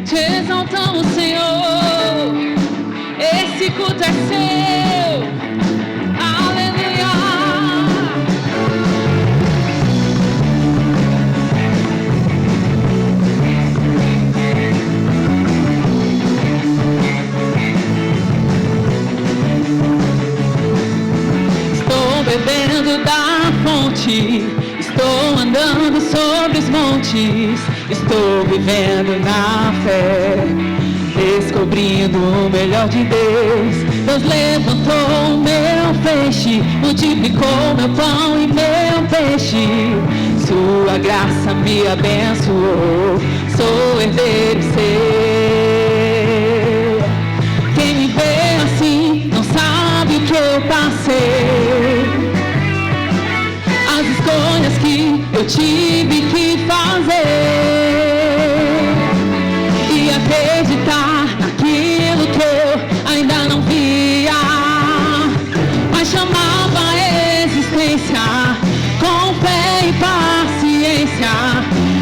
te exaltamos, Senhor. Esse culto é seu. Aleluia. Estou bebendo da fonte, estou andando sobre os montes, estou vivendo na fé, descobrindo o melhor de Deus. Deus levantou o meu feixe, multiplicou meu pão e meu peixe. Sua graça me abençoou, sou herdeiro seu. Quem me vê assim não sabe o que eu passei, as escolhas que eu tive que fazer e acreditar naquilo que eu ainda não via, mas chamava a existência com fé e paciência,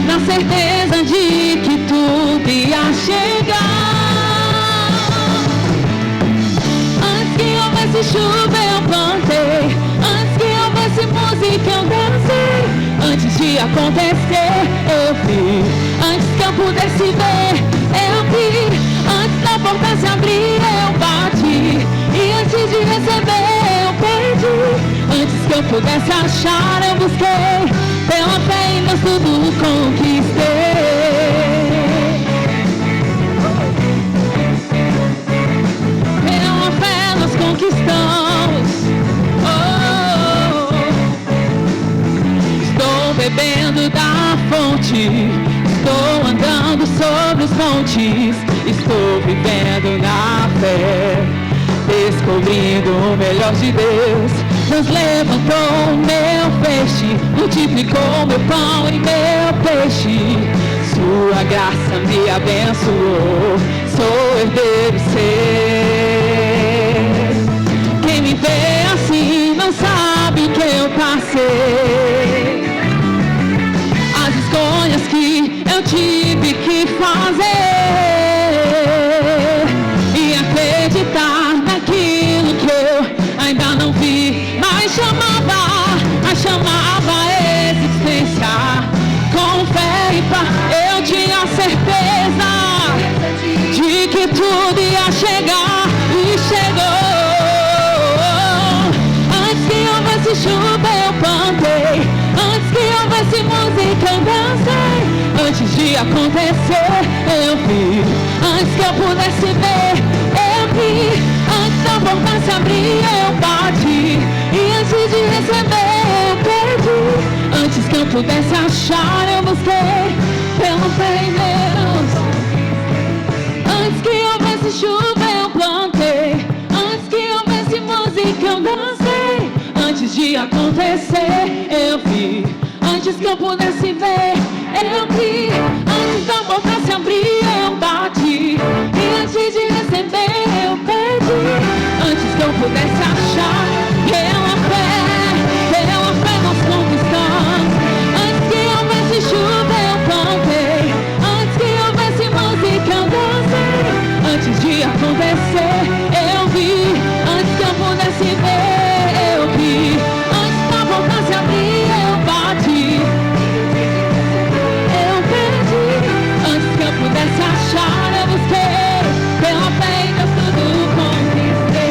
na certeza de que tudo ia chegar. Antes que houvesse chuva eu plantei, antes que houvesse música eu dancei, antes de acontecer eu vi, antes que eu pudesse ver eu vi, antes da porta se abrir eu bati, e antes de receber eu perdi, antes que eu pudesse achar eu busquei, pela fé em Deus tudo conquistei. Pela fé nós conquistamos. Estou bebendo da fonte, estou andando sobre os montes, estou vivendo na fé, descobrindo o melhor de Deus. Deus levantou o meu feixe, multiplicou meu pão e meu peixe. Sua graça me abençoou, sou herdeiro seu. Quem me vê assim não sabe o que eu passei, as escolhas que eu tive que fazer e acreditar naquilo que eu ainda não vi, mas chamava a existência com fé e eu tinha certeza de que tudo ia chegar e chegou. Antes que houvesse chuva eu plantei, antes que houvesse música eu dancei, antes de acontecer eu vi, antes que eu pudesse ver eu vi, antes da porta se abrir eu bati, e antes de receber eu perdi, antes que eu pudesse achar eu busquei, pela fé em Deus. Antes que houvesse chuva eu plantei, antes que houvesse música eu dancei, antes de acontecer eu vi, antes que eu pudesse ver eu vi, antes da boca se abrir eu bati, e antes de receber eu perdi, antes que eu pudesse achar, pela fé nós conquistamos. Antes que houvesse chuva eu plantei, antes que houvesse música eu dancei, antes de acontecer eu vi, antes que eu pudesse ver eu vi, antes da boca se abrir eu bati, eu perdi, antes que eu pudesse achar eu busquei, pela fé em Deus tudo conquistei.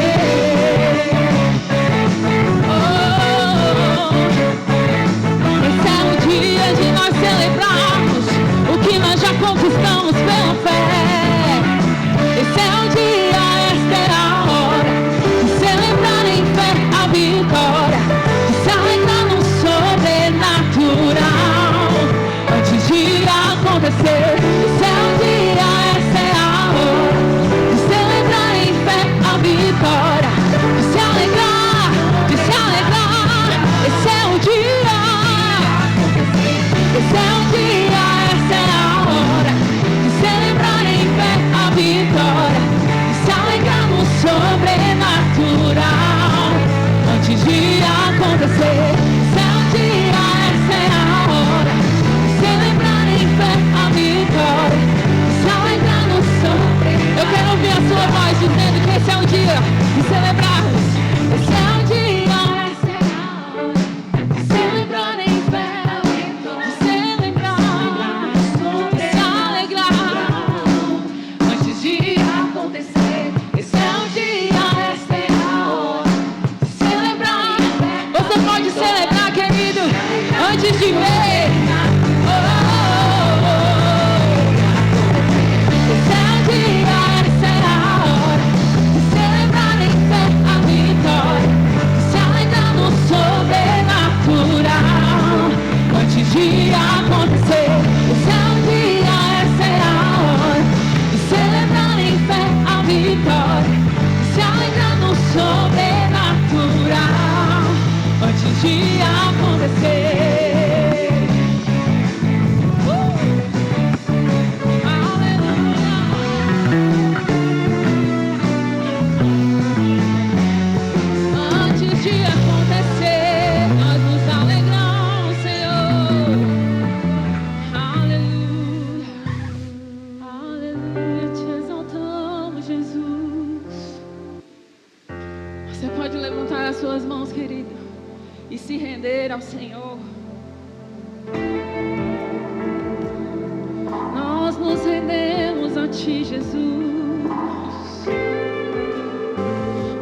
ti, Jesus,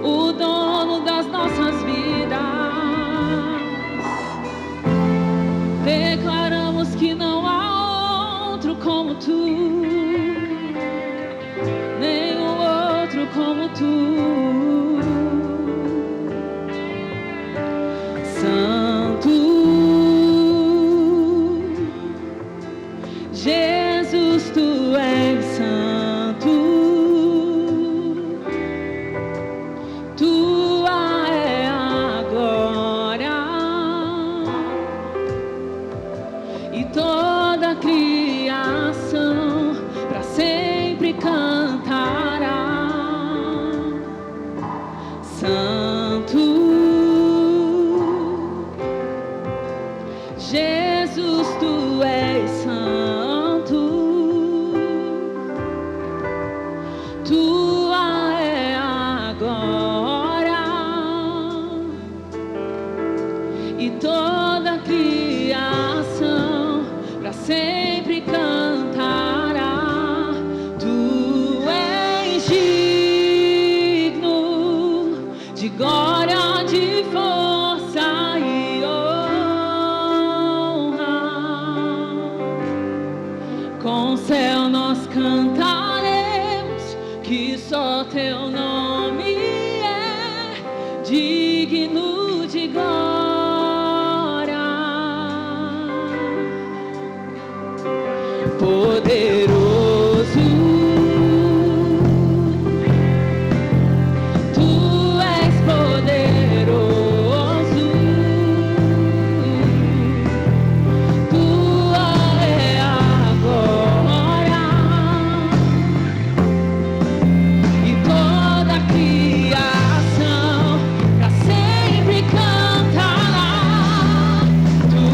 o dono das nossas vidas. Declaramos que não há outro como tu, nenhum outro como tu. Santo, Jesus, tu és santo, tua é a glória, e toda a criação para sempre cantará. Santo, Jesus, tu és santo, tua é a glória, e toda a criação para sempre cantará. Tu és digno de glória, de força e com o céu nós cantaremos que só teu nome é digno de glória. Poderoso, tu és poderoso, tua é a glória, e toda a criação pra sempre cantará. Tu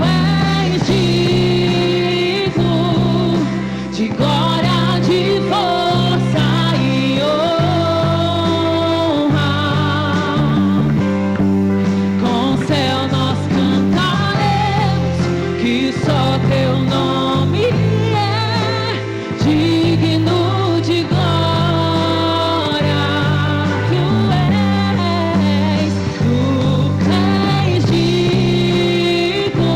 és digno de glória, de força e honra. Com o céu nós cantaremos que só teu nome é digno de glória. Tu és digno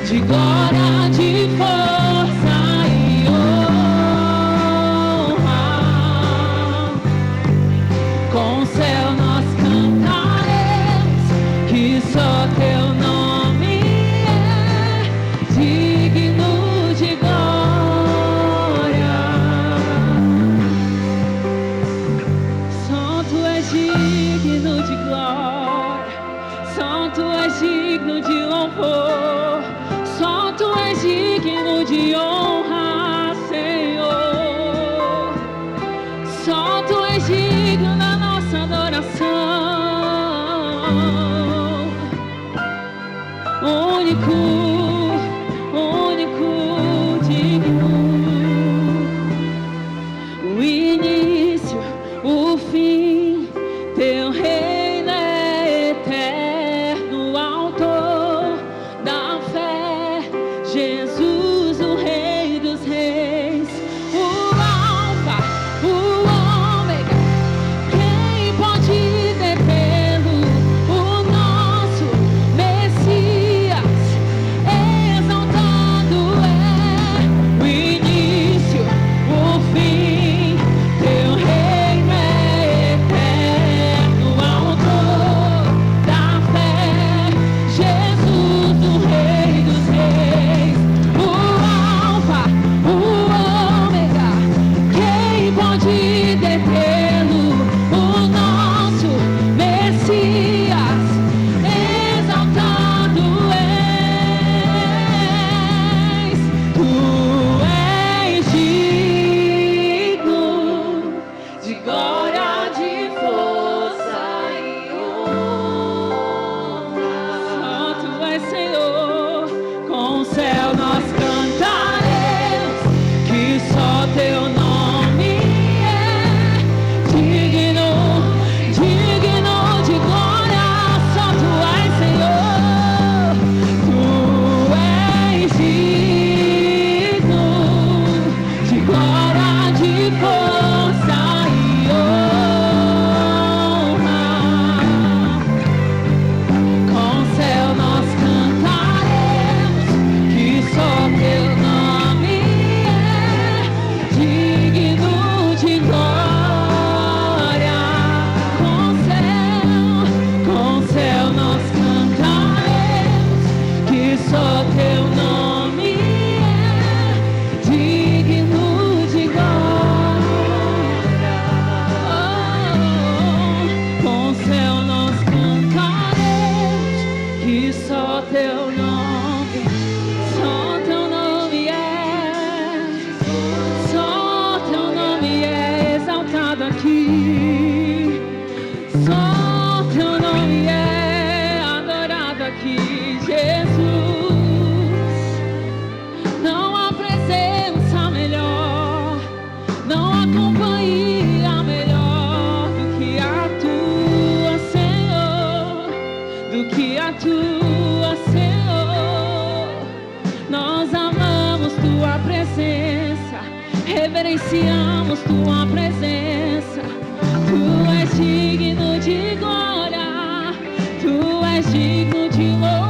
de glória, de força e honra. Com o céu nós cantaremos que só teu nome é digno de glória. Só tu és digno de glória, só tu és digno de louvor, só tu és digno de honra, Senhor. Só tu és digno da nossa adoração. Único, único, digno. O início, o fim, teu reino é eterno, autor da fé, Jesus o Rei Nós amamos tua presença, reverenciamos tua presença. Tu és digno de glória, tu és digno de louvor.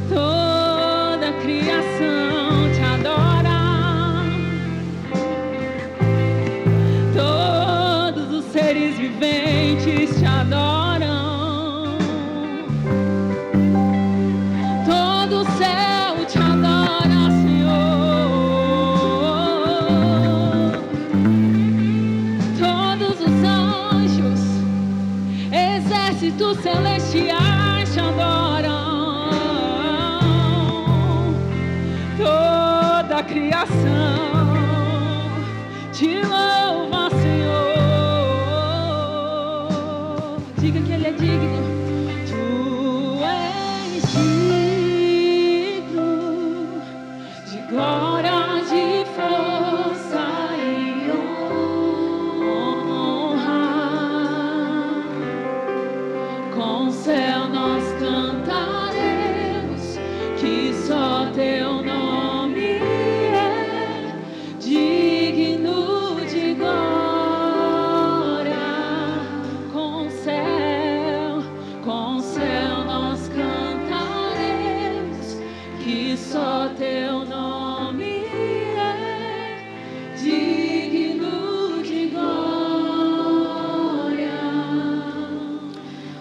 Toda a criação te adora, todos os seres viventes te adoram, todo o céu te adora, Senhor. Todos os anjos, exércitos celestiais te adoram. Toda a criação te louva, Senhor. Diga que Ele é digno. Tu és digno de glória, de força e honra. Com o céu nós cantaremos que só teu nome é digno de glória. Com o céu nós cantaremos que só teu nome é digno de glória.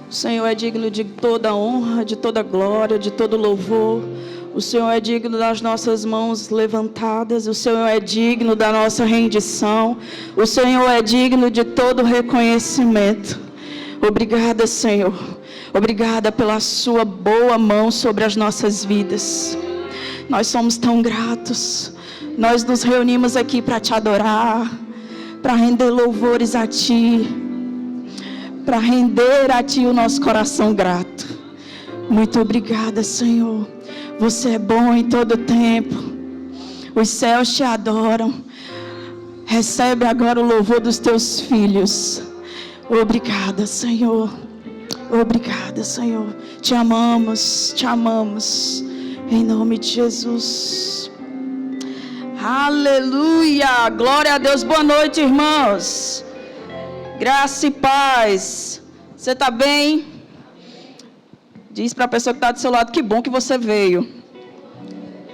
O Senhor é digno de toda honra, de toda glória, de todo louvor. O Senhor é digno das nossas mãos levantadas. O Senhor é digno da nossa rendição. O Senhor é digno de todo reconhecimento. Obrigada, Senhor. Obrigada pela sua boa mão sobre as nossas vidas. Nós somos tão gratos. Nós nos reunimos aqui para te adorar, para render louvores a ti, para render a ti o nosso coração grato. Muito obrigada, Senhor. Você é bom em todo tempo. Os céus te adoram. Recebe agora o louvor dos teus filhos. Obrigada, Senhor. Obrigada, Senhor. Te amamos, te amamos. Em nome de Jesus. Aleluia. Glória a Deus. Boa noite, irmãos. Graça e paz. Você está bem? Diz para a pessoa que está do seu lado, que bom que você veio.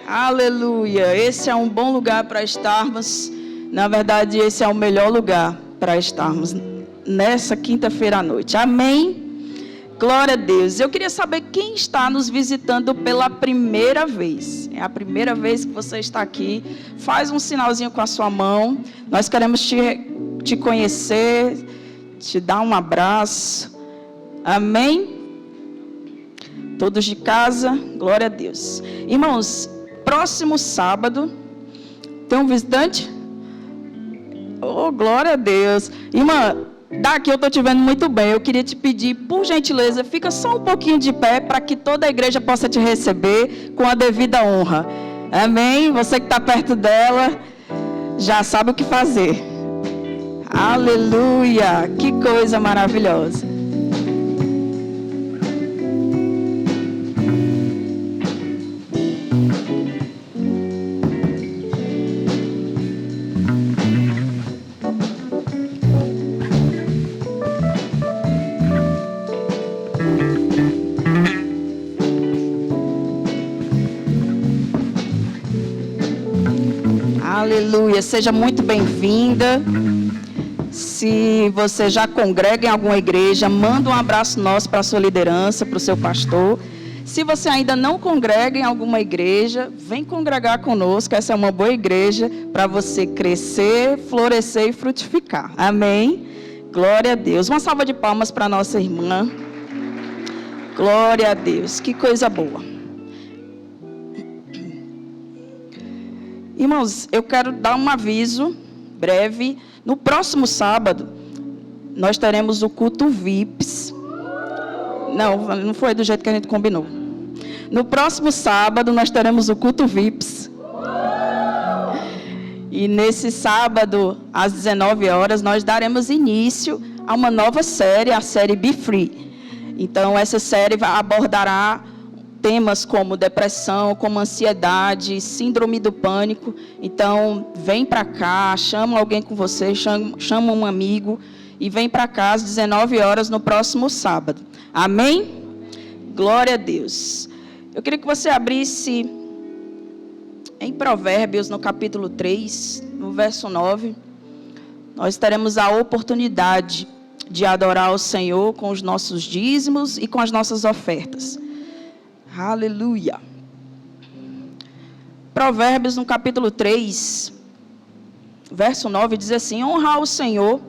Aleluia. Esse é um bom lugar para estarmos. Na verdade, esse é o melhor lugar para estarmos nessa quinta-feira à noite. Amém? Glória a Deus. Eu queria saber quem está nos visitando pela primeira vez. É a primeira vez que você está aqui. Faz um sinalzinho com a sua mão. Nós queremos te conhecer, te dar um abraço. Amém? Todos de casa, glória a Deus. Irmãos, próximo sábado, tem um visitante? Oh, glória a Deus. Irmã, daqui eu estou te vendo muito bem. Eu queria te pedir, por gentileza, fica só um pouquinho de pé para que toda a igreja possa te receber com a devida honra. Amém? Você que está perto dela, já sabe o que fazer. Aleluia! Que coisa maravilhosa. Aleluia, seja muito bem-vinda. Se você já congrega em alguma igreja, manda um abraço nosso para a sua liderança, para o seu pastor. Se você ainda não congrega em alguma igreja, vem congregar conosco. Essa é uma boa igreja para você crescer, florescer e frutificar. Amém? Glória a Deus. Uma salva de palmas para a nossa irmã. Glória a Deus. Que coisa boa. Irmãos, eu quero dar um aviso breve. No próximo sábado, nós teremos o culto VIPs. Não foi do jeito que a gente combinou. No próximo sábado, nós teremos o culto VIPs. E nesse sábado, às 19 horas, nós daremos início a uma nova série, a série Be Free. Então, essa série abordará temas como depressão, como ansiedade, síndrome do pânico. Então, vem para cá, chama alguém com você, chama um amigo e vem para cá às 19 horas no próximo sábado. Amém? Glória a Deus. Eu queria que você abrisse em Provérbios, no capítulo 3, no verso 9. Nós teremos a oportunidade de adorar o Senhor com os nossos dízimos e com as nossas ofertas. Aleluia. Provérbios, no capítulo 3, verso 9, diz assim: honra o Senhor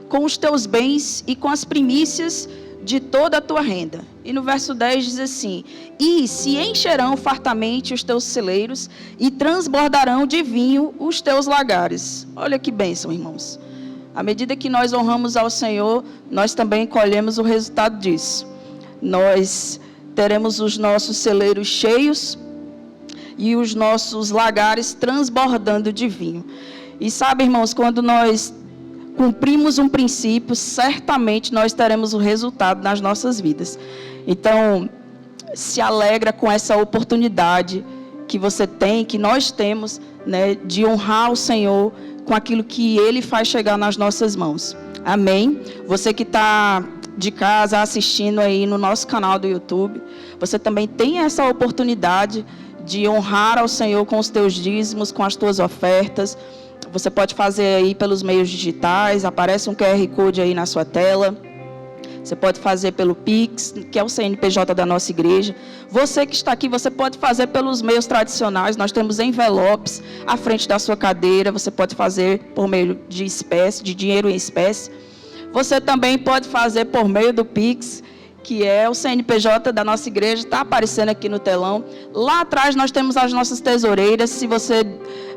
com os teus bens e com as primícias de toda a tua renda. E no verso 10 diz assim: e se encherão fartamente os teus celeiros e transbordarão de vinho os teus lagares. Olha que bênção, irmãos. À medida que nós honramos ao Senhor, nós também colhemos o resultado disso. Nós teremos os nossos celeiros cheios e os nossos lagares transbordando de vinho. E sabe, irmãos, quando nós cumprimos um princípio, certamente nós teremos o resultado nas nossas vidas. Então, se alegra com essa oportunidade que você tem, que nós temos, né, de honrar o Senhor com aquilo que Ele faz chegar nas nossas mãos. Amém? Você que está de casa assistindo aí no nosso canal do YouTube, você também tem essa oportunidade de honrar ao Senhor com os teus dízimos, com as tuas ofertas. Você pode fazer aí pelos meios digitais, aparece um QR Code aí na sua tela. Você pode fazer pelo Pix, que é o CNPJ da nossa igreja. Você que está aqui, você pode fazer pelos meios tradicionais. Nós temos envelopes à frente da sua cadeira. Você pode fazer por meio de espécie, de dinheiro em espécie. Você também pode fazer por meio do Pix, que é o CNPJ da nossa igreja, está aparecendo aqui no telão. Lá atrás nós temos as nossas tesoureiras. Se você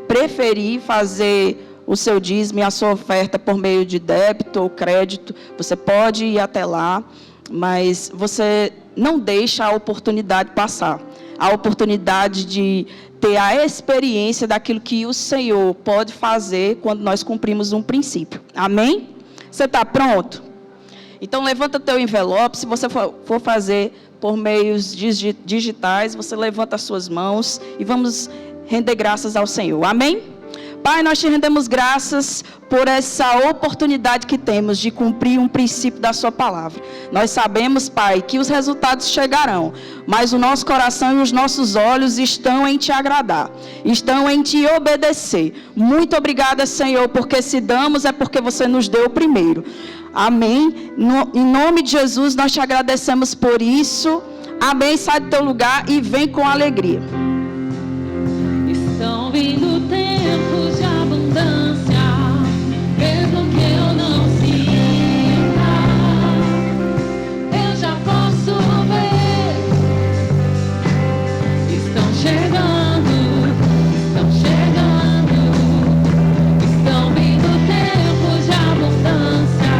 preferir fazer o seu dízimo e a sua oferta por meio de débito ou crédito, você pode ir até lá, mas você não deixa a oportunidade passar. A oportunidade de ter a experiência daquilo que o Senhor pode fazer quando nós cumprimos um princípio. Amém? Você está pronto? Então, levanta teu envelope. Se você for fazer por meios digitais, você levanta as suas mãos e vamos render graças ao Senhor. Amém? Pai, nós te rendemos graças por essa oportunidade que temos de cumprir um princípio da sua palavra. Nós sabemos, Pai, que os resultados chegarão, mas o nosso coração e os nossos olhos estão em te agradar, estão em te obedecer. Muito obrigada, Senhor, porque se damos é porque você nos deu primeiro. Amém? Em nome de Jesus, nós te agradecemos por isso. Amém? Sai do teu lugar e vem com alegria. Estão vindo tempos de abundância, mesmo que eu não sinta, eu já posso ver. Estão chegando, estão chegando. Estão vindo tempos de abundância,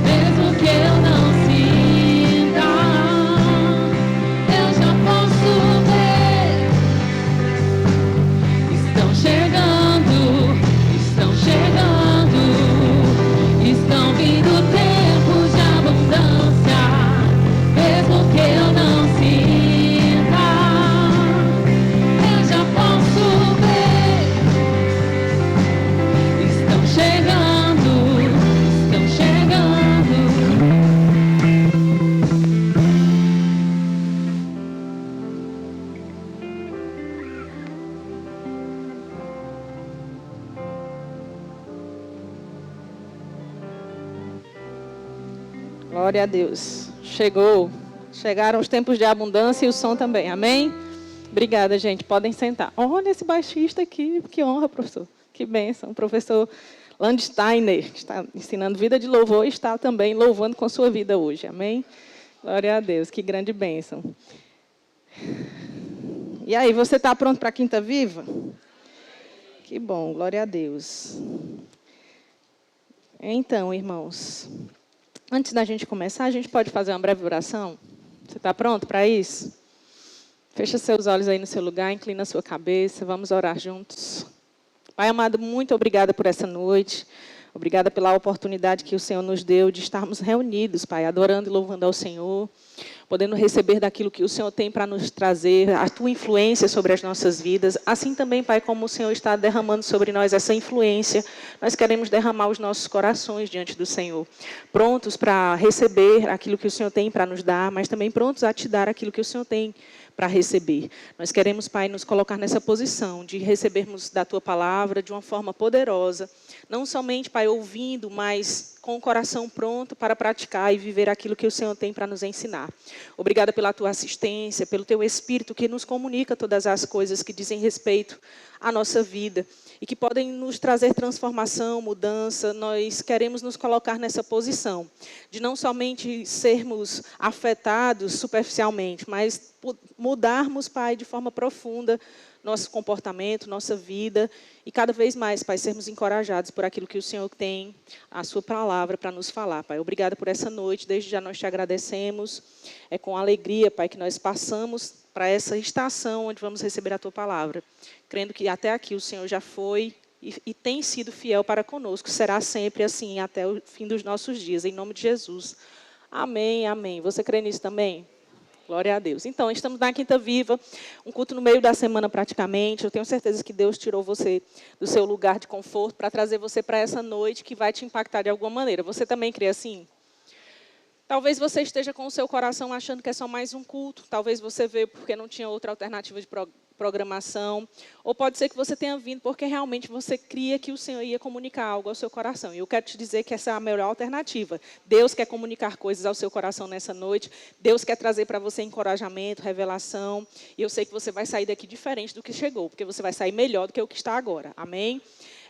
mesmo que eu não sinta, eu já posso ver. Estão chegando, estão vindo tempos de abundância, mesmo que eu não sinta, eu já posso ver. Estão chegando, estão chegando. Glória a Deus. Chegaram os tempos de abundância e o som também. Amém? Obrigada, gente. Podem sentar. Olha esse baixista aqui. Que honra, professor. Que bênção. O professor Landsteiner, que está ensinando vida de louvor, está também louvando com sua vida hoje. Amém? Glória a Deus. Que grande bênção. E aí, você está pronto para a Quinta Viva? Que bom. Glória a Deus. Então, irmãos, antes da gente começar, a gente pode fazer uma breve oração? Você está pronto para isso? Fecha seus olhos aí no seu lugar, inclina a sua cabeça, vamos orar juntos. Pai amado, muito obrigada por essa noite. Obrigada pela oportunidade que o Senhor nos deu de estarmos reunidos, Pai, adorando e louvando ao Senhor, podendo receber daquilo que o Senhor tem para nos trazer, a Tua influência sobre as nossas vidas. Assim também, Pai, como o Senhor está derramando sobre nós essa influência, nós queremos derramar os nossos corações diante do Senhor, prontos para receber aquilo que o Senhor tem para nos dar, mas também prontos a Te dar aquilo que o Senhor tem para receber. Nós queremos, Pai, nos colocar nessa posição de recebermos da Tua palavra de uma forma poderosa, não somente, Pai, ouvindo, mas com o coração pronto para praticar e viver aquilo que o Senhor tem para nos ensinar. Obrigada pela Tua assistência, pelo Teu Espírito que nos comunica todas as coisas que dizem respeito à nossa vida e que podem nos trazer transformação, mudança. Nós queremos nos colocar nessa posição de não somente sermos afetados superficialmente, mas mudarmos, Pai, de forma profunda nosso comportamento, nossa vida, e cada vez mais, Pai, sermos encorajados por aquilo que o Senhor tem, a Sua palavra para nos falar, Pai. Obrigada por essa noite, desde já nós Te agradecemos. É com alegria, Pai, que nós passamos para essa estação onde vamos receber a Tua palavra, crendo que até aqui o Senhor já foi e tem sido fiel para conosco, será sempre assim até o fim dos nossos dias, em nome de Jesus. Amém, amém. Você crê nisso também? Glória a Deus. Então, estamos na Quinta Viva, um culto no meio da semana praticamente. Eu tenho certeza que Deus tirou você do seu lugar de conforto para trazer você para essa noite que vai te impactar de alguma maneira. Você também crê assim? Talvez você esteja com o seu coração achando que é só mais um culto. Talvez você veio porque não tinha outra alternativa de programação. Ou pode ser que você tenha vindo porque realmente você cria que o Senhor ia comunicar algo ao seu coração. E eu quero te dizer que essa é a melhor alternativa. Deus quer comunicar coisas ao seu coração nessa noite. Deus quer trazer para você encorajamento, revelação. E eu sei que você vai sair daqui diferente do que chegou, porque você vai sair melhor do que o que está agora. Amém?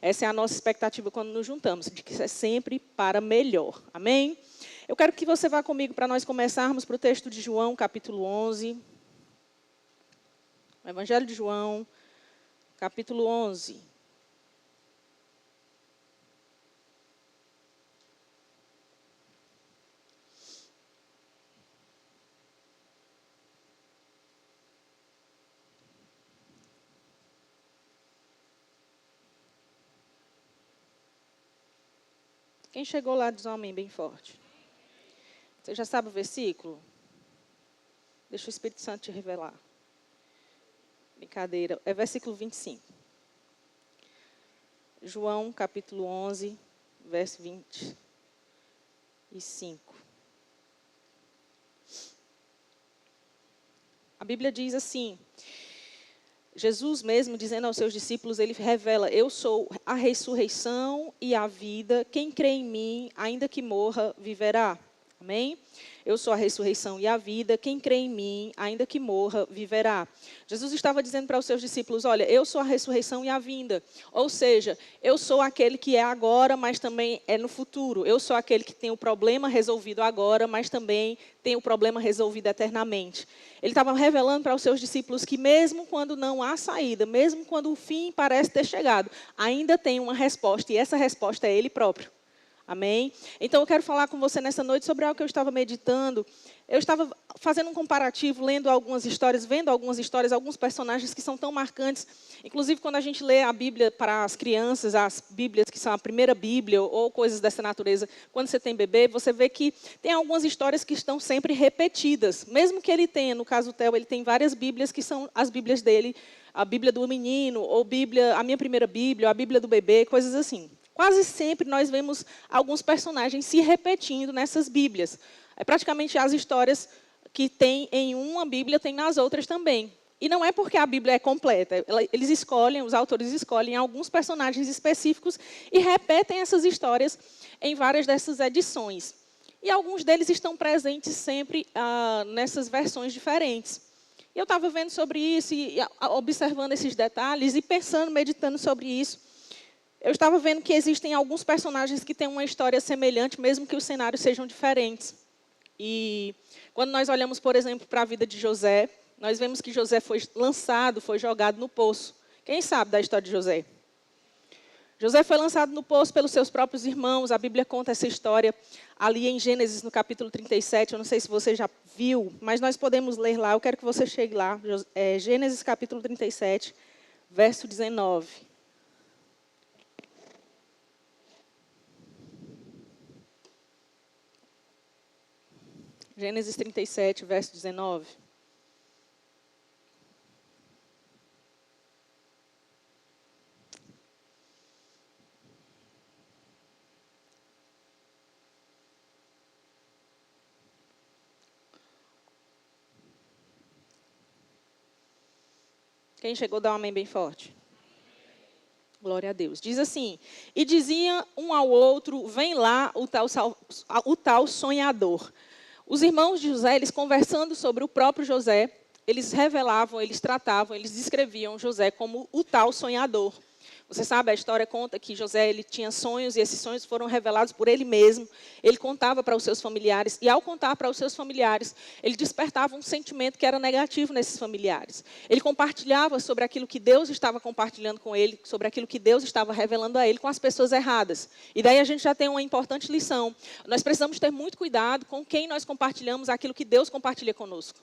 Essa é a nossa expectativa quando nos juntamos, de que isso é sempre para melhor. Amém? Eu quero que você vá comigo para nós começarmos para o texto de João, capítulo 11. O Evangelho de João, capítulo 11. Quem chegou lá diz um amém bem forte. Você já sabe o versículo? Deixa o Espírito Santo te revelar. Brincadeira. É versículo 25. João, capítulo 11, verso 25. A Bíblia diz assim, Jesus mesmo, dizendo aos seus discípulos, ele revela, eu sou a ressurreição e a vida, quem crê em mim, ainda que morra, viverá. Amém? Eu sou a ressurreição e a vida, quem crê em mim, ainda que morra, viverá. Jesus estava dizendo para os seus discípulos, olha, eu sou a ressurreição e a vinda. Ou seja, eu sou aquele que é agora, mas também é no futuro. Eu sou aquele que tem o problema resolvido agora, mas também tem o problema resolvido eternamente. Ele estava revelando para os seus discípulos que mesmo quando não há saída, mesmo quando o fim parece ter chegado, ainda tem uma resposta, e essa resposta é Ele próprio. Amém? Então, eu quero falar com você nessa noite sobre algo que eu estava meditando. Eu estava fazendo um comparativo, lendo algumas histórias, vendo algumas histórias, alguns personagens que são tão marcantes. Inclusive, quando a gente lê a Bíblia para as crianças, as Bíblias que são a primeira Bíblia ou coisas dessa natureza, quando você tem bebê, você vê que tem algumas histórias que estão sempre repetidas. Mesmo que ele tenha, no caso do Theo, ele tem várias Bíblias que são as Bíblias dele, a Bíblia do menino, ou Bíblia, a minha primeira Bíblia, a Bíblia do bebê, coisas assim. Quase sempre nós vemos alguns personagens se repetindo nessas Bíblias. É praticamente as histórias que tem em uma Bíblia, tem nas outras também. E não é porque a Bíblia é completa. Eles escolhem, os autores escolhem alguns personagens específicos e repetem essas histórias em várias dessas edições. E alguns deles estão presentes sempre nessas versões diferentes. E eu estava vendo sobre isso, e observando esses detalhes, e pensando, meditando sobre isso. Eu estava vendo que existem alguns personagens que têm uma história semelhante, mesmo que os cenários sejam diferentes. E quando nós olhamos, por exemplo, para a vida de José, nós vemos que José foi lançado, foi jogado no poço. Quem sabe da história de José? José foi lançado no poço pelos seus próprios irmãos. A Bíblia conta essa história ali em Gênesis, no capítulo 37. Eu não sei se você já viu, mas nós podemos ler lá. Eu quero que você chegue lá. Gênesis, capítulo 37, verso 19. Gênesis 37, verso 19. Quem chegou, dá um amém bem forte. Glória a Deus. Diz assim: e dizia um ao outro, vem lá o tal sonhador. Os irmãos de José, eles conversando sobre o próprio José, eles revelavam, eles tratavam, eles descreviam José como o tal sonhador. Você sabe, a história conta que José ele tinha sonhos e esses sonhos foram revelados por ele mesmo. Ele contava para os seus familiares e ao contar para os seus familiares, ele despertava um sentimento que era negativo nesses familiares. Ele compartilhava sobre aquilo que Deus estava compartilhando com ele, sobre aquilo que Deus estava revelando a ele com as pessoas erradas. E daí a gente já tem uma importante lição. Nós precisamos ter muito cuidado com quem nós compartilhamos aquilo que Deus compartilha conosco.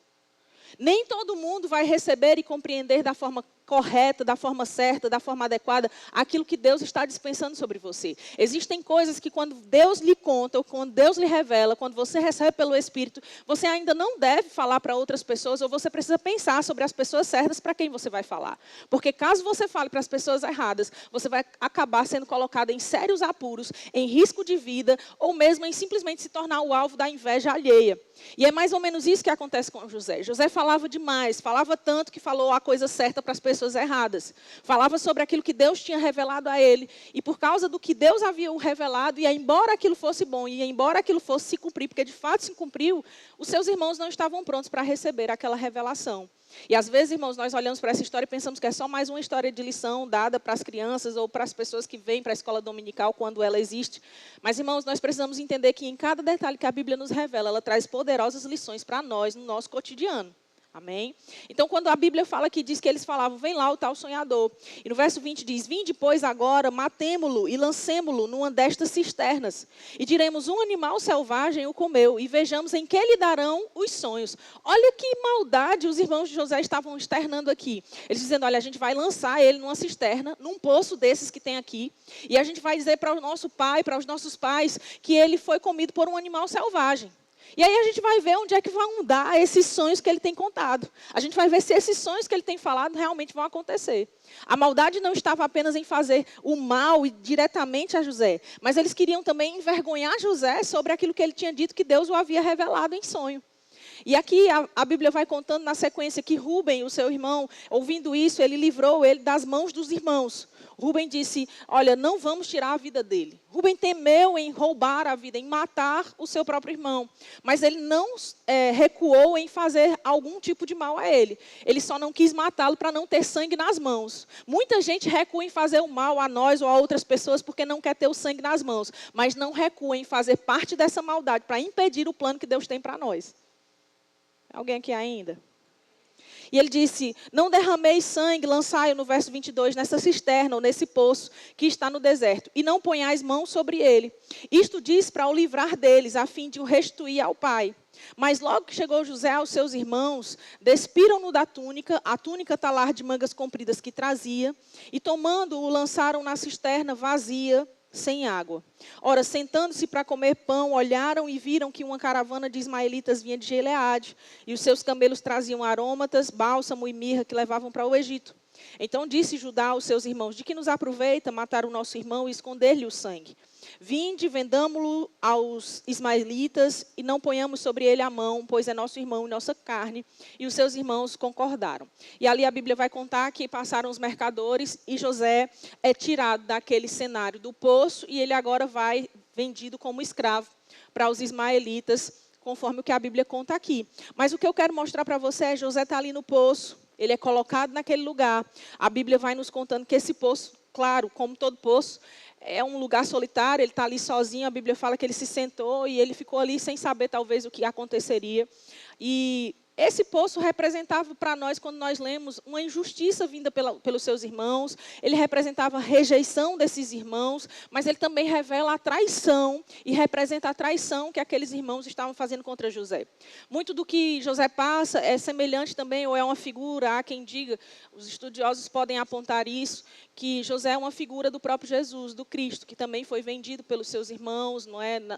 Nem todo mundo vai receber e compreender da forma correta, da forma certa, da forma adequada, aquilo que Deus está dispensando sobre você. Existem coisas que quando Deus lhe conta, ou quando Deus lhe revela, quando você recebe pelo Espírito, você ainda não deve falar para outras pessoas, ou você precisa pensar sobre as pessoas certas para quem você vai falar. Porque caso você fale para as pessoas erradas, você vai acabar sendo colocado em sérios apuros, em risco de vida, ou mesmo em simplesmente se tornar o alvo da inveja alheia. E é mais ou menos isso que acontece com José. José falava demais, falava tanto que falou a coisa certa para as pessoas erradas. Falava sobre aquilo que Deus tinha revelado a ele. E por causa do que Deus havia revelado, e embora aquilo fosse bom, e embora aquilo fosse se cumprir, porque de fato se cumpriu, os seus irmãos não estavam prontos para receber aquela revelação. E às vezes, irmãos, nós olhamos para essa história e pensamos que é só mais uma história de lição dada para as crianças ou para as pessoas que vêm para a escola dominical quando ela existe. Mas, irmãos, nós precisamos entender que em cada detalhe que a Bíblia nos revela, ela traz poderosas lições para nós no nosso cotidiano. Amém? Então, quando a Bíblia fala aqui, diz que eles falavam, vem lá o tal sonhador. E no verso 20 diz, vinde, pois, agora, matemo-lo e lancemo-lo numa destas cisternas. E diremos, um animal selvagem o comeu, e vejamos em que lhe darão os sonhos. Olha que maldade os irmãos de José estavam externando aqui. Eles dizendo, olha, a gente vai lançar ele numa cisterna, num poço desses que tem aqui, e a gente vai dizer para o nosso pai, para os nossos pais, que ele foi comido por um animal selvagem. E aí a gente vai ver onde é que vão dar esses sonhos que ele tem contado. A gente vai ver se esses sonhos que ele tem falado realmente vão acontecer. A maldade não estava apenas em fazer o mal diretamente a José, mas eles queriam também envergonhar José sobre aquilo que ele tinha dito que Deus o havia revelado em sonho. E aqui a Bíblia vai contando na sequência que Rúben, o seu irmão, ouvindo isso, ele livrou ele das mãos dos irmãos. Rúben disse, olha, não vamos tirar a vida dele. Rúben temeu em roubar a vida, em matar o seu próprio irmão. Mas ele não recuou em fazer algum tipo de mal a ele. Ele só não quis matá-lo para não ter sangue nas mãos. Muita gente recua em fazer o mal a nós ou a outras pessoas porque não quer ter o sangue nas mãos. Mas não recua em fazer parte dessa maldade para impedir o plano que Deus tem para nós. Alguém aqui ainda? E ele disse, não derrameis sangue, lançai-o no verso 22, nessa cisterna ou nesse poço que está no deserto, e não ponhais mão sobre ele. Isto diz para o livrar deles, a fim de o restituir ao pai. Mas logo que chegou José aos seus irmãos, despiram-no da túnica, a túnica talar de mangas compridas que trazia, e tomando-o, lançaram na cisterna vazia, sem água. Ora, sentando-se para comer pão, olharam e viram que uma caravana de ismaelitas vinha de Gileade, e os seus camelos traziam aromatas, bálsamo e mirra que levavam para o Egito. Então disse Judá aos seus irmãos, de que nos aproveita matar o nosso irmão e esconder-lhe o sangue? Vinde, vendamo-lo aos ismaelitas e não ponhamos sobre ele a mão, pois é nosso irmão e nossa carne. E os seus irmãos concordaram. E ali a Bíblia vai contar que passaram os mercadores e José é tirado daquele cenário do poço e ele agora vai vendido como escravo para os ismaelitas, conforme o que a Bíblia conta aqui. Mas o que eu quero mostrar para você é José está ali no poço, ele é colocado naquele lugar. A Bíblia vai nos contando que esse poço, claro, como todo poço, é um lugar solitário, ele está ali sozinho, a Bíblia fala que ele se sentou e ele ficou ali sem saber talvez o que aconteceria. E esse poço representava para nós, quando nós lemos, uma injustiça vinda pelos seus irmãos. Ele representava a rejeição desses irmãos, mas ele também revela a traição e representa a traição que aqueles irmãos estavam fazendo contra José. Muito do que José passa é semelhante também, ou é uma figura, há quem diga, os estudiosos podem apontar isso, que José é uma figura do próprio Jesus, do Cristo, que também foi vendido pelos seus irmãos,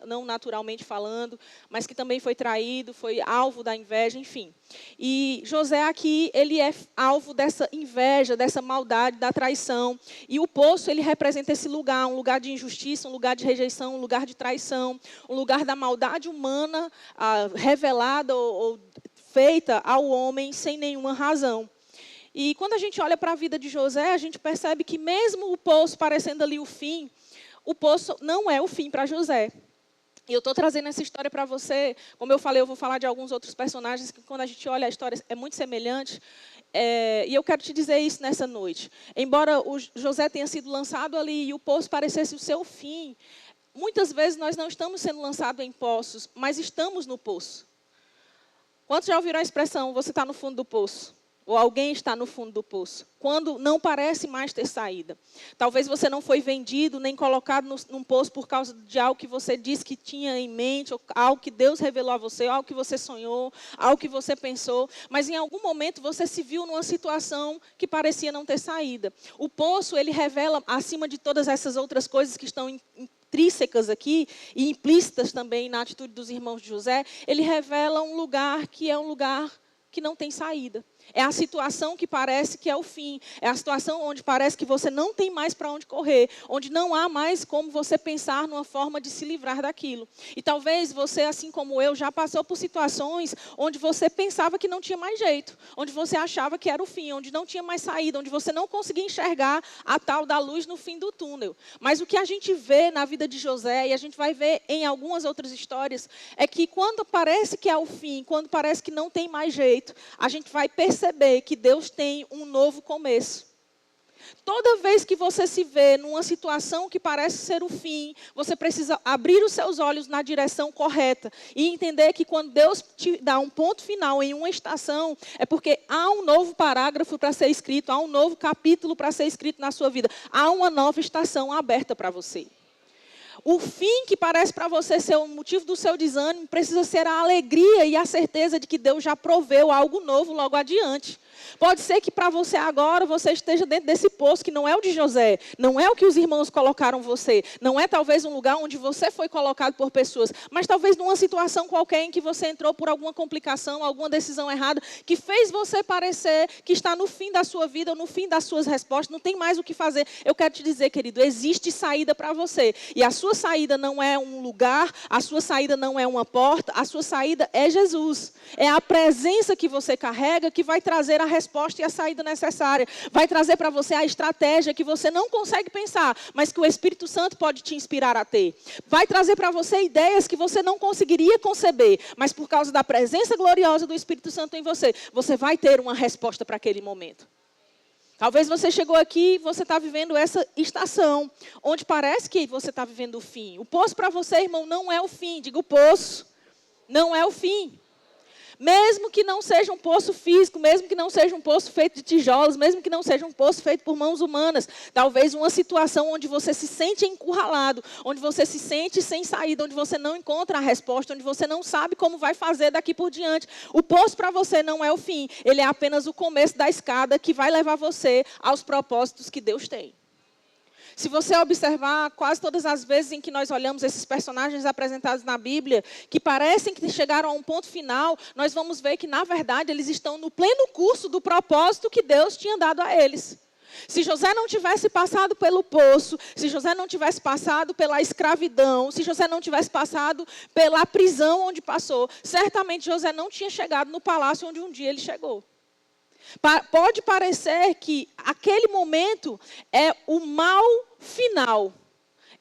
não naturalmente falando, mas que também foi traído, foi alvo da inveja, enfim. E José aqui, ele é alvo dessa inveja, dessa maldade, da traição. E o poço, ele representa esse lugar, um lugar de injustiça, um lugar de rejeição, um lugar de traição, um lugar da maldade humana revelada ou feita ao homem sem nenhuma razão. E quando a gente olha para a vida de José, a gente percebe que mesmo o poço parecendo ali o fim, o poço não é o fim para José. E eu estou trazendo essa história para você, como eu falei, eu vou falar de alguns outros personagens que quando a gente olha a história é muito semelhante. E eu quero te dizer isso nessa noite. Embora o José tenha sido lançado ali e o poço parecesse o seu fim, muitas vezes nós não estamos sendo lançados em poços, mas estamos no poço. Quantos já ouviram a expressão, você está no fundo do poço? Ou alguém está no fundo do poço, quando não parece mais ter saída. Talvez você não foi vendido, nem colocado num poço por causa de algo que você disse que tinha em mente, ou algo que Deus revelou a você, algo que você sonhou, algo que você pensou, mas em algum momento você se viu numa situação que parecia não ter saída. O poço, ele revela, acima de todas essas outras coisas que estão intrínsecas aqui, e implícitas também na atitude dos irmãos de José, ele revela um lugar que é um lugar que não tem saída. É a situação que parece que é o fim. É a situação onde parece que você não tem mais para onde correr. Onde não há mais como você pensar numa forma de se livrar daquilo. E talvez você, assim como eu, já passou por situações onde você pensava que não tinha mais jeito. Onde você achava que era o fim. Onde não tinha mais saída. Onde você não conseguia enxergar a tal da luz no fim do túnel. Mas o que a gente vê na vida de José, e a gente vai ver em algumas outras histórias, é que quando parece que é o fim, quando parece que não tem mais jeito, a gente vai perceber que Deus tem um novo começo. Toda vez que você se vê numa situação que parece ser o fim, você precisa abrir os seus olhos na direção correta e entender que quando Deus te dá um ponto final em uma estação, é porque há um novo parágrafo para ser escrito, há um novo capítulo para ser escrito na sua vida, há uma nova estação aberta para você. O fim que parece para você ser o motivo do seu desânimo precisa ser a alegria e a certeza de que Deus já proveu algo novo logo adiante. Pode ser que para você agora, você esteja dentro desse poço que não é o de José, não é o que os irmãos colocaram você, não é talvez um lugar onde você foi colocado por pessoas, mas talvez numa situação qualquer em que você entrou por alguma complicação, alguma decisão errada, que fez você parecer que está no fim da sua vida ou no fim das suas respostas, não tem mais o que fazer. Eu quero te dizer, querido, existe saída para você. E a sua saída não é um lugar, a sua saída não é uma porta, a sua saída é Jesus. É a presença que você carrega que vai trazer a resposta e a saída necessária. Vai trazer para você a estratégia que você não consegue pensar, mas que o Espírito Santo pode te inspirar a ter. Vai trazer para você ideias que você não conseguiria conceber, mas por causa da presença gloriosa do Espírito Santo em você, você vai ter uma resposta para aquele momento. Talvez você chegou aqui e você está vivendo essa estação, onde parece que você está vivendo o fim. O poço para você, irmão, não é o fim. Diga o poço, não é o fim. Mesmo que não seja um poço físico, mesmo que não seja um poço feito de tijolos, mesmo que não seja um poço feito por mãos humanas, talvez uma situação onde você se sente encurralado, onde você se sente sem saída, onde você não encontra a resposta, onde você não sabe como vai fazer daqui por diante. O poço para você não é o fim, ele é apenas o começo da escada que vai levar você aos propósitos que Deus tem. Se você observar, quase todas as vezes em que nós olhamos esses personagens apresentados na Bíblia, que parecem que chegaram a um ponto final, nós vamos ver que, na verdade, eles estão no pleno curso do propósito que Deus tinha dado a eles. Se José não tivesse passado pelo poço, se José não tivesse passado pela escravidão, se José não tivesse passado pela prisão onde passou, certamente José não tinha chegado no palácio onde um dia ele chegou. Pode parecer que aquele momento é o mal final.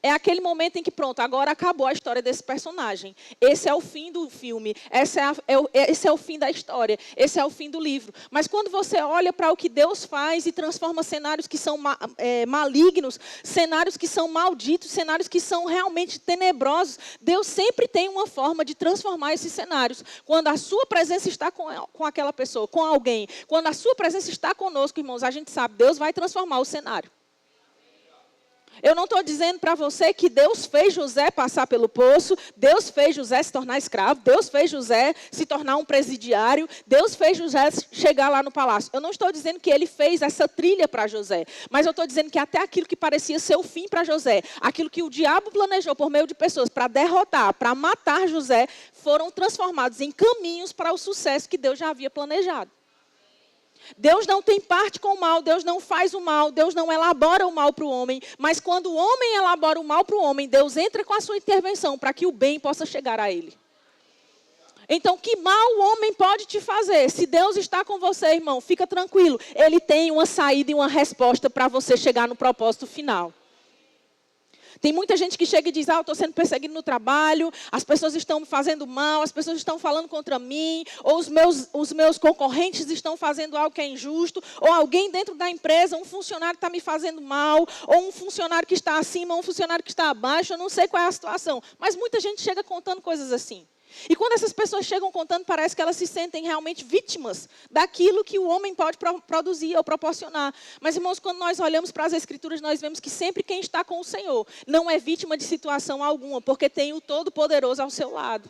é aquele momento em que, pronto, agora acabou a história desse personagem. Esse é o fim do filme, esse é o fim da história, esse é o fim do livro. Mas quando você olha para o que Deus faz e transforma cenários que são malignos, cenários que são malditos, cenários que são realmente tenebrosos, Deus sempre tem uma forma de transformar esses cenários. Quando a sua presença está com aquela pessoa, com alguém, quando a sua presença está conosco, irmãos, a gente sabe, Deus vai transformar o cenário. Eu não estou dizendo para você que Deus fez José passar pelo poço, Deus fez José se tornar escravo, Deus fez José se tornar um presidiário, Deus fez José chegar lá no palácio. Eu não estou dizendo que ele fez essa trilha para José, mas eu estou dizendo que até aquilo que parecia ser o fim para José, aquilo que o diabo planejou por meio de pessoas para derrotar, para matar José, foram transformados em caminhos para o sucesso que Deus já havia planejado. Deus não tem parte com o mal, Deus não faz o mal, Deus não elabora o mal para o homem, mas quando o homem elabora o mal para o homem, Deus entra com a sua intervenção para que o bem possa chegar a ele. Então, que mal o homem pode te fazer? Se Deus está com você, irmão, fica tranquilo, Ele tem uma saída e uma resposta para você chegar no propósito final. Tem muita gente que chega e diz, eu estou sendo perseguido no trabalho, as pessoas estão me fazendo mal, as pessoas estão falando contra mim, ou os meus concorrentes estão fazendo algo que é injusto, ou alguém dentro da empresa, um funcionário está me fazendo mal, ou um funcionário que está acima, ou um funcionário que está abaixo, eu não sei qual é a situação. Mas muita gente chega contando coisas assim. E quando essas pessoas chegam contando, parece que elas se sentem realmente vítimas daquilo que o homem pode produzir ou proporcionar. Mas, irmãos, quando nós olhamos para as Escrituras, nós vemos que sempre quem está com o Senhor não é vítima de situação alguma, porque tem o Todo-Poderoso ao seu lado.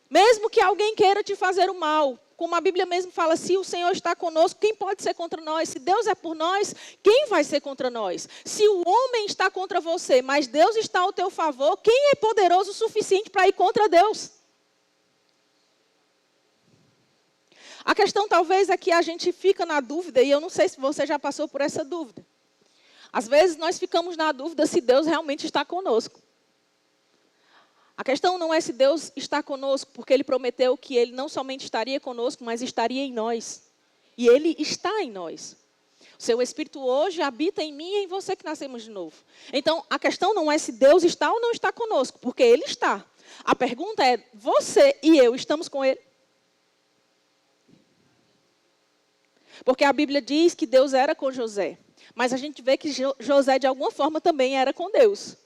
Mesmo que alguém queira te fazer o mal, como a Bíblia mesmo fala, se o Senhor está conosco, quem pode ser contra nós? Se Deus é por nós, quem vai ser contra nós? Se o homem está contra você, mas Deus está ao teu favor, quem é poderoso o suficiente para ir contra Deus? A questão talvez é que a gente fica na dúvida, e eu não sei se você já passou por essa dúvida. Às vezes nós ficamos na dúvida se Deus realmente está conosco. A questão não é se Deus está conosco, porque Ele prometeu que Ele não somente estaria conosco, mas estaria em nós. E Ele está em nós. O seu Espírito hoje habita em mim e em você que nascemos de novo. Então, a questão não é se Deus está ou não está conosco, porque Ele está. A pergunta é, você e eu estamos com Ele? Porque a Bíblia diz que Deus era com José. Mas a gente vê que José, de alguma forma, também era com Deus.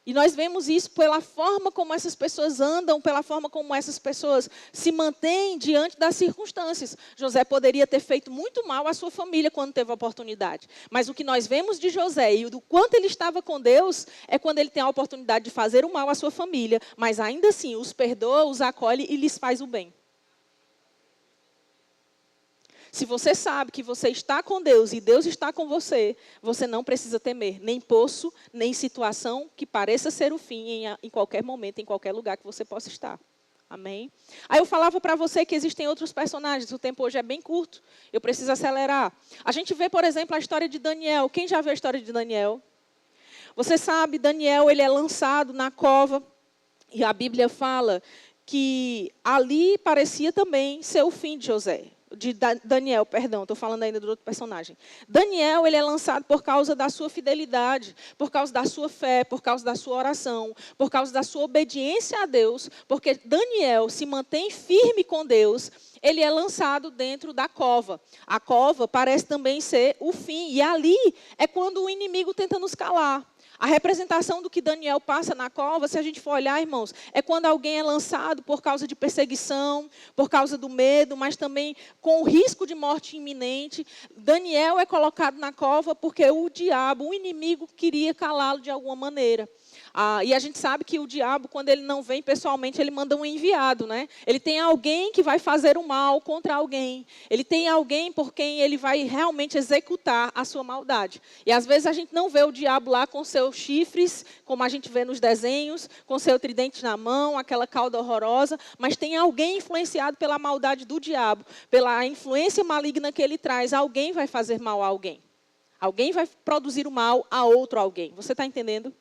E nós vemos isso pela forma como essas pessoas andam, pela forma como essas pessoas se mantêm diante das circunstâncias. José poderia ter feito muito mal à sua família quando teve a oportunidade. Mas o que nós vemos de José e do quanto ele estava com Deus, é quando ele tem a oportunidade de fazer o mal à sua família, mas ainda assim os perdoa, os acolhe e lhes faz o bem. Se você sabe que você está com Deus e Deus está com você, você não precisa temer nem poço, nem situação que pareça ser o fim em qualquer momento, em qualquer lugar que você possa estar. Amém? Aí eu falava para você que existem outros personagens, o tempo hoje é bem curto, eu preciso acelerar. A gente vê, por exemplo, a história de Daniel. Quem já viu a história de Daniel? Você sabe, Daniel, ele é lançado na cova, e a Bíblia fala que ali parecia também ser o fim de Daniel, perdão, estou falando ainda do outro personagem. Daniel, ele é lançado por causa da sua fidelidade, por causa da sua fé, por causa da sua oração, por causa da sua obediência a Deus, porque Daniel se mantém firme com Deus, ele é lançado dentro da cova. A cova parece também ser o fim, e ali é quando o inimigo tenta nos calar. A representação do que Daniel passa na cova, se a gente for olhar, irmãos, é quando alguém é lançado por causa de perseguição, por causa do medo, mas também com o risco de morte iminente. Daniel é colocado na cova porque o diabo, o inimigo, queria calá-lo de alguma maneira. E a gente sabe que o diabo, quando ele não vem pessoalmente, ele manda um enviado, né? Ele tem alguém que vai fazer o mal contra alguém. Ele tem alguém por quem ele vai realmente executar a sua maldade. E às vezes a gente não vê o diabo lá com seus chifres, como a gente vê nos desenhos, com seu tridente na mão, aquela cauda horrorosa, mas tem alguém influenciado pela maldade do diabo, pela influência maligna que ele traz. Alguém vai fazer mal a alguém. Alguém vai produzir o mal a outro alguém. Você está entendendo?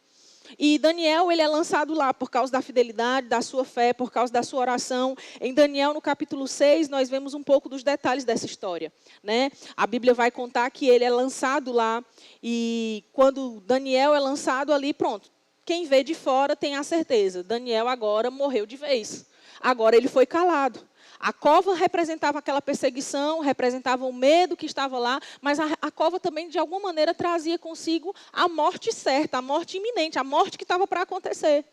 E Daniel, ele é lançado lá por causa da fidelidade, da sua fé, por causa da sua oração. Em Daniel, no capítulo 6, nós vemos um pouco dos detalhes dessa história, né? A Bíblia vai contar que ele é lançado lá. E quando Daniel é lançado ali, pronto. Quem vê de fora tem a certeza. Daniel agora morreu de vez. Agora ele foi calado. A cova representava aquela perseguição, representava o medo que estava lá, mas a cova também, de alguma maneira, trazia consigo a morte certa, a morte iminente, a morte que estava para acontecer.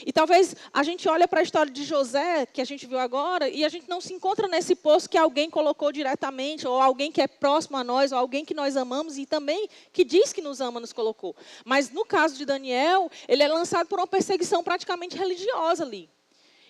E talvez a gente olhe para a história de José, que a gente viu agora, e a gente não se encontra nesse poço que alguém colocou diretamente, ou alguém que é próximo a nós, ou alguém que nós amamos e também que diz que nos ama, nos colocou. Mas no caso de Daniel, ele é lançado por uma perseguição praticamente religiosa ali.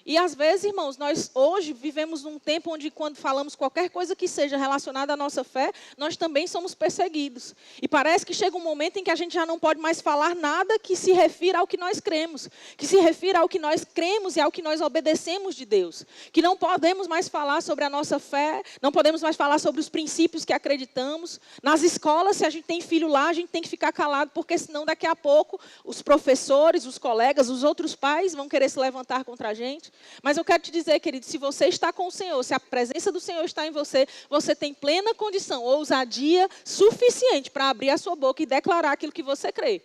E às vezes, irmãos, nós hoje vivemos num tempo onde quando falamos qualquer coisa que seja relacionada à nossa fé, nós também somos perseguidos. E parece que chega um momento em que a gente já não pode mais falar nada que se refira ao que nós cremos. Que se refira ao que nós cremos e ao que nós obedecemos de Deus. Que não podemos mais falar sobre a nossa fé, não podemos mais falar sobre os princípios que acreditamos. Nas escolas, se a gente tem filho lá, a gente tem que ficar calado, porque senão daqui a pouco os professores, os colegas, os outros pais vão querer se levantar contra a gente. Mas eu quero te dizer, querido, se você está com o Senhor, se a presença do Senhor está em você, você tem plena condição, ousadia suficiente para abrir a sua boca e declarar aquilo que você crê.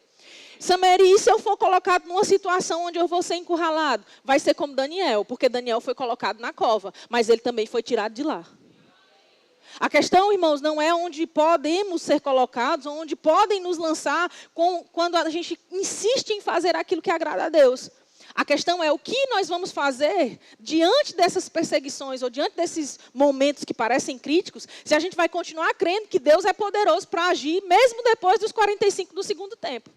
Sameri, e se eu for colocado numa situação onde eu vou ser encurralado? Vai ser como Daniel, porque Daniel foi colocado na cova, mas ele também foi tirado de lá. A questão, irmãos, não é onde podemos ser colocados, onde podem nos lançar quando a gente insiste em fazer aquilo que agrada a Deus. A questão é o que nós vamos fazer diante dessas perseguições ou diante desses momentos que parecem críticos, se a gente vai continuar crendo que Deus é poderoso para agir, mesmo depois dos 45 do segundo tempo.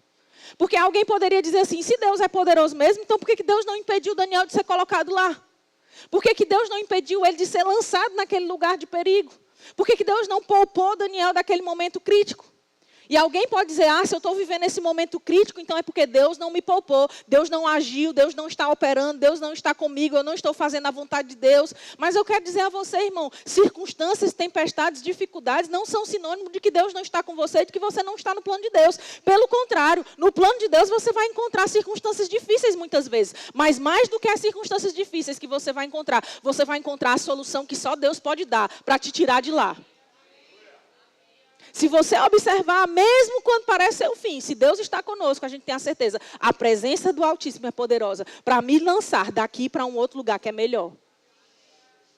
Porque alguém poderia dizer assim, se Deus é poderoso mesmo, então por que Deus não impediu Daniel de ser colocado lá? Por que Deus não impediu ele de ser lançado naquele lugar de perigo? Por que Deus não poupou Daniel daquele momento crítico? E alguém pode dizer, se eu estou vivendo esse momento crítico, então é porque Deus não me poupou, Deus não agiu, Deus não está operando, Deus não está comigo, eu não estou fazendo a vontade de Deus. Mas eu quero dizer a você, irmão, circunstâncias, tempestades, dificuldades não são sinônimo de que Deus não está com você e de que você não está no plano de Deus. Pelo contrário, no plano de Deus você vai encontrar circunstâncias difíceis muitas vezes. Mas mais do que as circunstâncias difíceis que você vai encontrar a solução que só Deus pode dar para te tirar de lá. Se você observar, mesmo quando parece ser o fim, se Deus está conosco, a gente tem a certeza, a presença do Altíssimo é poderosa para me lançar daqui para um outro lugar que é melhor.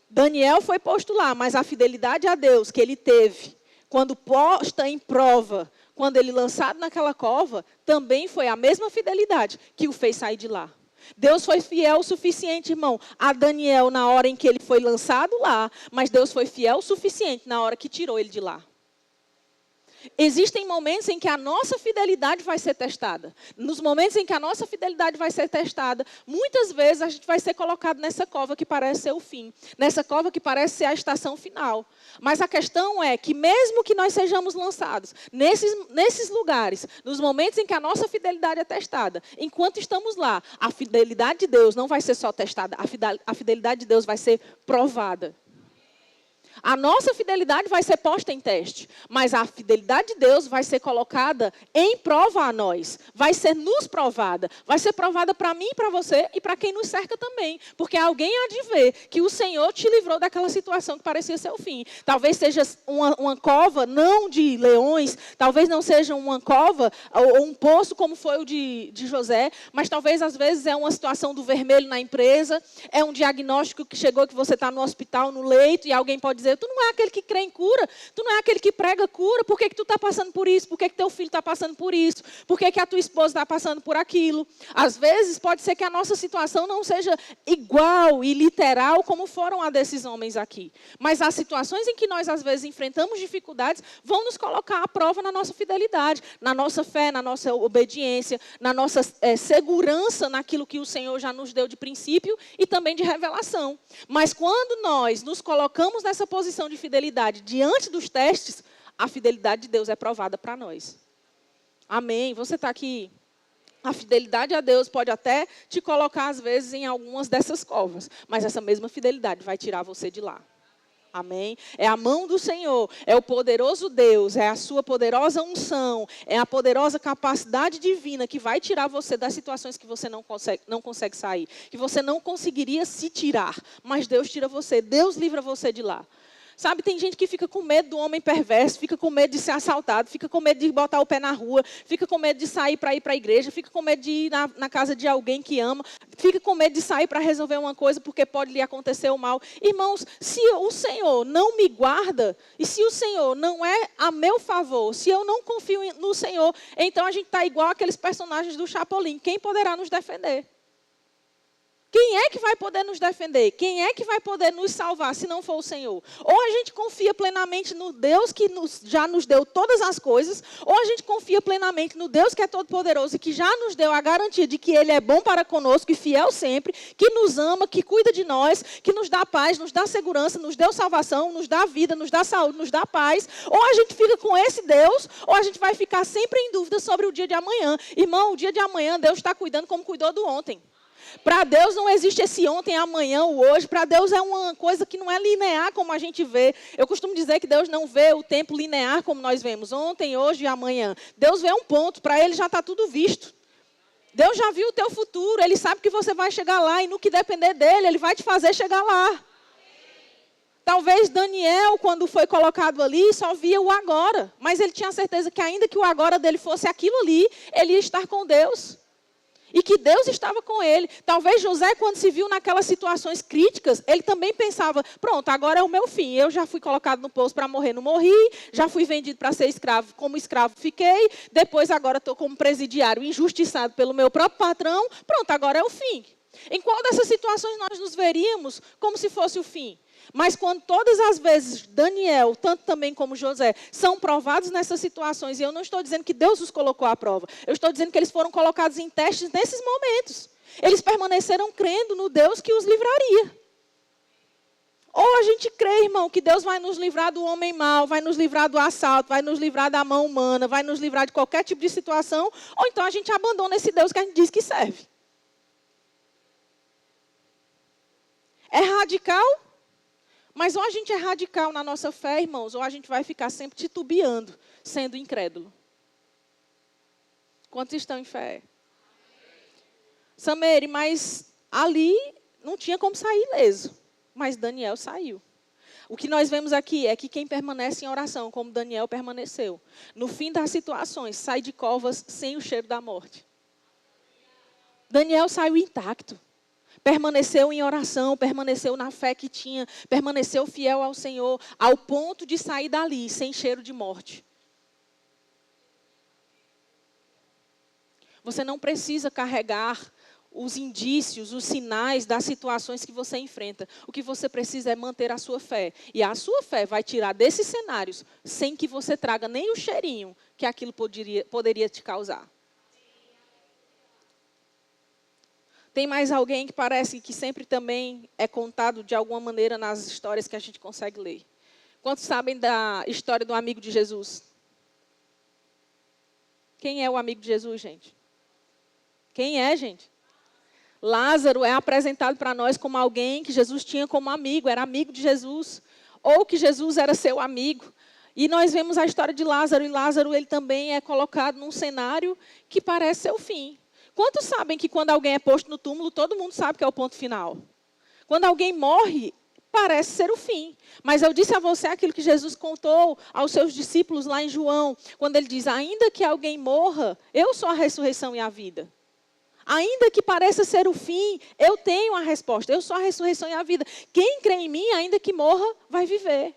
Daniel foi posto lá, mas a fidelidade a Deus que ele teve, quando posta em prova, quando ele lançado naquela cova, também foi a mesma fidelidade que o fez sair de lá. Deus foi fiel o suficiente, irmão, a Daniel na hora em que ele foi lançado lá, mas Deus foi fiel o suficiente na hora que tirou ele de lá. Existem momentos em que a nossa fidelidade vai ser testada. Nos momentos em que a nossa fidelidade vai ser testada, muitas vezes a gente vai ser colocado nessa cova que parece ser o fim. Nessa cova que parece ser a estação final. Mas a questão é que mesmo que nós sejamos lançados nesses lugares, nos momentos em que a nossa fidelidade é testada, enquanto estamos lá, a fidelidade de Deus não vai ser só testada, a fidelidade de Deus vai ser provada. A nossa fidelidade vai ser posta em teste, mas a fidelidade de Deus vai ser colocada em prova a nós. Vai ser nos provada. Vai ser provada para mim, para você e para quem nos cerca também. Porque alguém há de ver que o Senhor te livrou daquela situação que parecia ser o fim. Talvez seja uma cova, não de leões. Talvez não seja uma cova ou um poço como foi o de José. Mas talvez às vezes é uma situação do vermelho na empresa. É um diagnóstico que chegou que você está no hospital, no leito. E alguém pode dizer, tu não é aquele que crê em cura, tu não é aquele que prega cura, por que tu está passando por isso? Por que teu filho está passando por isso? Por que a tua esposa está passando por aquilo? Às vezes pode ser que a nossa situação não seja igual e literal como foram a desses homens aqui. Mas as situações em que nós às vezes enfrentamos dificuldades vão nos colocar à prova na nossa fidelidade, na nossa fé, na nossa obediência, na nossa segurança naquilo que o Senhor já nos deu de princípio e também de revelação. Mas quando nós nos colocamos nessa posição de fidelidade diante dos testes, a fidelidade de Deus é provada para nós. Amém? Você está aqui. A fidelidade a Deus pode até te colocar, às vezes, em algumas dessas covas. Mas essa mesma fidelidade vai tirar você de lá. Amém? É a mão do Senhor, é o poderoso Deus, é a sua poderosa unção, é a poderosa capacidade divina que vai tirar você das situações que você não consegue sair, que você não conseguiria se tirar, mas Deus tira você, Deus livra você de lá. Sabe, tem gente que fica com medo do homem perverso, fica com medo de ser assaltado, fica com medo de botar o pé na rua, fica com medo de sair para ir para a igreja, fica com medo de ir na casa de alguém que ama, fica com medo de sair para resolver uma coisa porque pode lhe acontecer o mal. Irmãos, se o Senhor não me guarda, e se o Senhor não é a meu favor, se eu não confio no Senhor, então a gente está igual aqueles personagens do Chapolin. Quem poderá nos defender? Quem é que vai poder nos defender? Quem é que vai poder nos salvar se não for o Senhor? Ou a gente confia plenamente no Deus que já nos deu todas as coisas, ou a gente confia plenamente no Deus que é todo-poderoso e que já nos deu a garantia de que Ele é bom para conosco e fiel sempre, que nos ama, que cuida de nós, que nos dá paz, nos dá segurança, nos deu salvação, nos dá vida, nos dá saúde, nos dá paz. Ou a gente fica com esse Deus, ou a gente vai ficar sempre em dúvida sobre o dia de amanhã. Irmão, o dia de amanhã Deus está cuidando como cuidou do ontem. Para Deus não existe esse ontem, amanhã, o hoje. Para Deus é uma coisa que não é linear como a gente vê. Eu costumo dizer que Deus não vê o tempo linear como nós vemos. Ontem, hoje e amanhã. Deus vê um ponto. Para Ele já está tudo visto. Deus já viu o teu futuro. Ele sabe que você vai chegar lá. E no que depender dEle, Ele vai te fazer chegar lá. Talvez Daniel, quando foi colocado ali, só via o agora. Mas ele tinha certeza que ainda que o agora dele fosse aquilo ali, ele ia estar com Deus. E que Deus estava com ele. Talvez José, quando se viu naquelas situações críticas, ele também pensava, pronto, agora é o meu fim. Eu já fui colocado no poço para morrer, não morri. Já fui vendido para ser escravo, como escravo fiquei. Depois agora estou como presidiário, injustiçado pelo meu próprio patrão. Pronto, agora é o fim. Em qual dessas situações nós nos veríamos como se fosse o fim? Mas quando todas as vezes Daniel, tanto também como José, são provados nessas situações, e eu não estou dizendo que Deus os colocou à prova, eu estou dizendo que eles foram colocados em testes nesses momentos. Eles permaneceram crendo no Deus que os livraria. Ou a gente crê, irmão, que Deus vai nos livrar do homem mau, vai nos livrar do assalto, vai nos livrar da mão humana, vai nos livrar de qualquer tipo de situação, ou então a gente abandona esse Deus que a gente diz que serve. É radical? Mas ou a gente é radical na nossa fé, irmãos, ou a gente vai ficar sempre titubeando, sendo incrédulo. Quantos estão em fé? Samere, mas ali não tinha como sair ileso. Mas Daniel saiu. O que nós vemos aqui é que quem permanece em oração, como Daniel permaneceu, no fim das situações, sai de covas sem o cheiro da morte. Daniel saiu intacto. Permaneceu em oração, permaneceu na fé que tinha, permaneceu fiel ao Senhor, ao ponto de sair dali sem cheiro de morte. Você não precisa carregar os indícios, os sinais das situações que você enfrenta. O que você precisa é manter a sua fé. E a sua fé vai tirar desses cenários sem que você traga nem o cheirinho que aquilo poderia te causar. Tem mais alguém que parece que sempre também é contado de alguma maneira nas histórias que a gente consegue ler? Quantos sabem da história do amigo de Jesus? Quem é o amigo de Jesus, gente? Quem é, gente? Lázaro é apresentado para nós como alguém que Jesus tinha como amigo, era amigo de Jesus, ou que Jesus era seu amigo. E nós vemos a história de Lázaro, e Lázaro ele também é colocado num cenário que parece ser o fim. Quantos sabem que quando alguém é posto no túmulo, todo mundo sabe que é o ponto final? Quando alguém morre, parece ser o fim. Mas eu disse a você aquilo que Jesus contou aos seus discípulos lá em João, quando ele diz, ainda que alguém morra, eu sou a ressurreição e a vida. Ainda que pareça ser o fim, eu tenho a resposta. Eu sou a ressurreição e a vida. Quem crê em mim, ainda que morra, vai viver.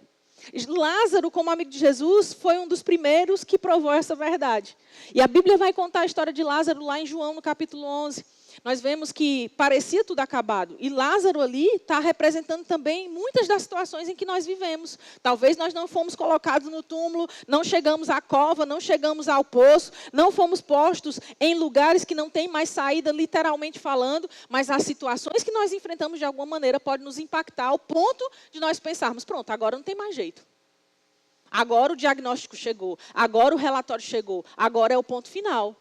Lázaro, como amigo de Jesus, foi um dos primeiros que provou essa verdade. E a Bíblia vai contar a história de Lázaro lá em João, no capítulo 11. Nós vemos que parecia tudo acabado. E Lázaro ali está representando também muitas das situações em que nós vivemos. Talvez nós não fomos colocados no túmulo, não chegamos à cova, não chegamos ao poço, não fomos postos em lugares que não tem mais saída, literalmente falando, mas as situações que nós enfrentamos de alguma maneira podem nos impactar ao ponto de nós pensarmos, pronto, agora não tem mais jeito. Agora o diagnóstico chegou, agora o relatório chegou, agora é o ponto final.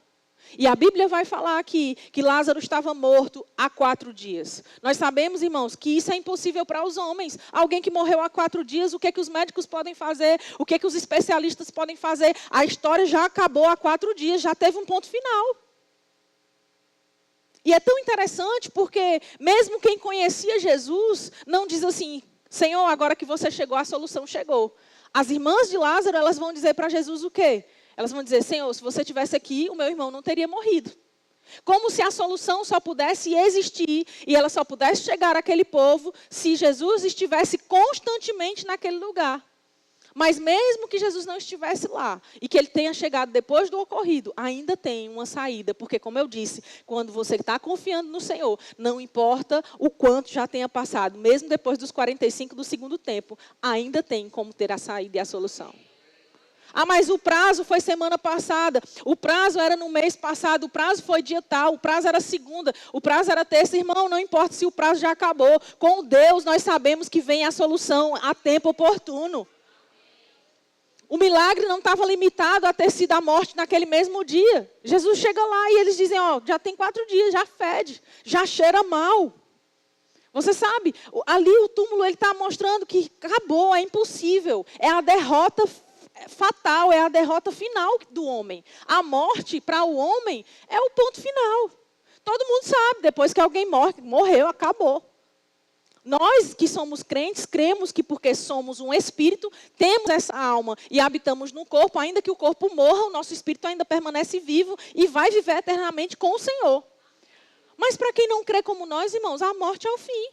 E a Bíblia vai falar aqui que Lázaro estava morto há 4 dias. Nós sabemos, irmãos, que isso é impossível para os homens. Alguém que morreu há 4 dias, o que é que os médicos podem fazer? O que é que os especialistas podem fazer? A história já acabou há 4 dias, já teve um ponto final. E é tão interessante porque mesmo quem conhecia Jesus não diz assim, Senhor, agora que você chegou, a solução chegou. As irmãs de Lázaro, elas vão dizer para Jesus o quê? Elas vão dizer, Senhor, se você estivesse aqui, o meu irmão não teria morrido. Como se a solução só pudesse existir e ela só pudesse chegar àquele povo se Jesus estivesse constantemente naquele lugar. Mas mesmo que Jesus não estivesse lá e que ele tenha chegado depois do ocorrido, ainda tem uma saída. Porque, como eu disse, quando você está confiando no Senhor, não importa o quanto já tenha passado, mesmo depois dos 45 do segundo tempo, ainda tem como ter a saída e a solução. Ah, mas o prazo foi semana passada, o prazo era no mês passado, o prazo foi dia tal, o prazo era segunda, o prazo era terça. Irmão, não importa se o prazo já acabou. Com Deus nós sabemos que vem a solução a tempo oportuno. O milagre não estava limitado a ter sido a morte naquele mesmo dia. Jesus chega lá e eles dizem, ó, já tem 4 dias, já fede, já cheira mal. Você sabe, ali o túmulo ele está mostrando que acabou, é impossível, é a derrota fatal, é a derrota final do homem. A morte, para o homem, é o ponto final. Todo mundo sabe, depois que alguém morreu, acabou. Nós que somos crentes, cremos que porque somos um espírito, temos essa alma e habitamos no corpo, ainda que o corpo morra, o nosso espírito ainda permanece vivo e vai viver eternamente com o Senhor. Mas para quem não crê como nós, irmãos, a morte é o fim.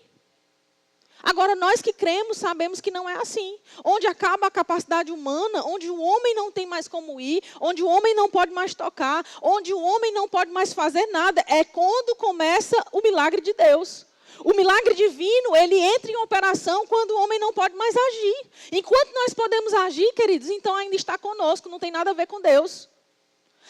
Agora, nós que cremos, sabemos que não é assim. Onde acaba a capacidade humana, onde o homem não tem mais como ir, onde o homem não pode mais tocar, onde o homem não pode mais fazer nada, é quando começa o milagre de Deus. O milagre divino, ele entra em operação quando o homem não pode mais agir. Enquanto nós podemos agir, queridos, então ainda está conosco, não tem nada a ver com Deus.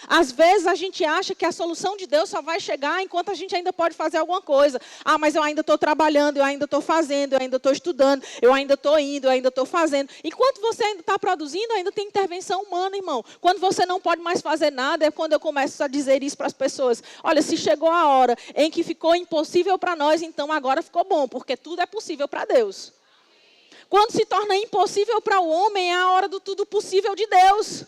Às vezes a gente acha que a solução de Deus só vai chegar enquanto a gente ainda pode fazer alguma coisa. Ah, mas eu ainda estou trabalhando, eu ainda estou fazendo, eu ainda estou estudando, eu ainda estou indo, eu ainda estou fazendo. Enquanto você ainda está produzindo, ainda tem intervenção humana, irmão. Quando você não pode mais fazer nada, é quando eu começo a dizer isso para as pessoas. Olha, se chegou a hora em que ficou impossível para nós, então agora ficou bom, porque tudo é possível para Deus. Quando se torna impossível para o homem, é a hora do tudo possível de Deus.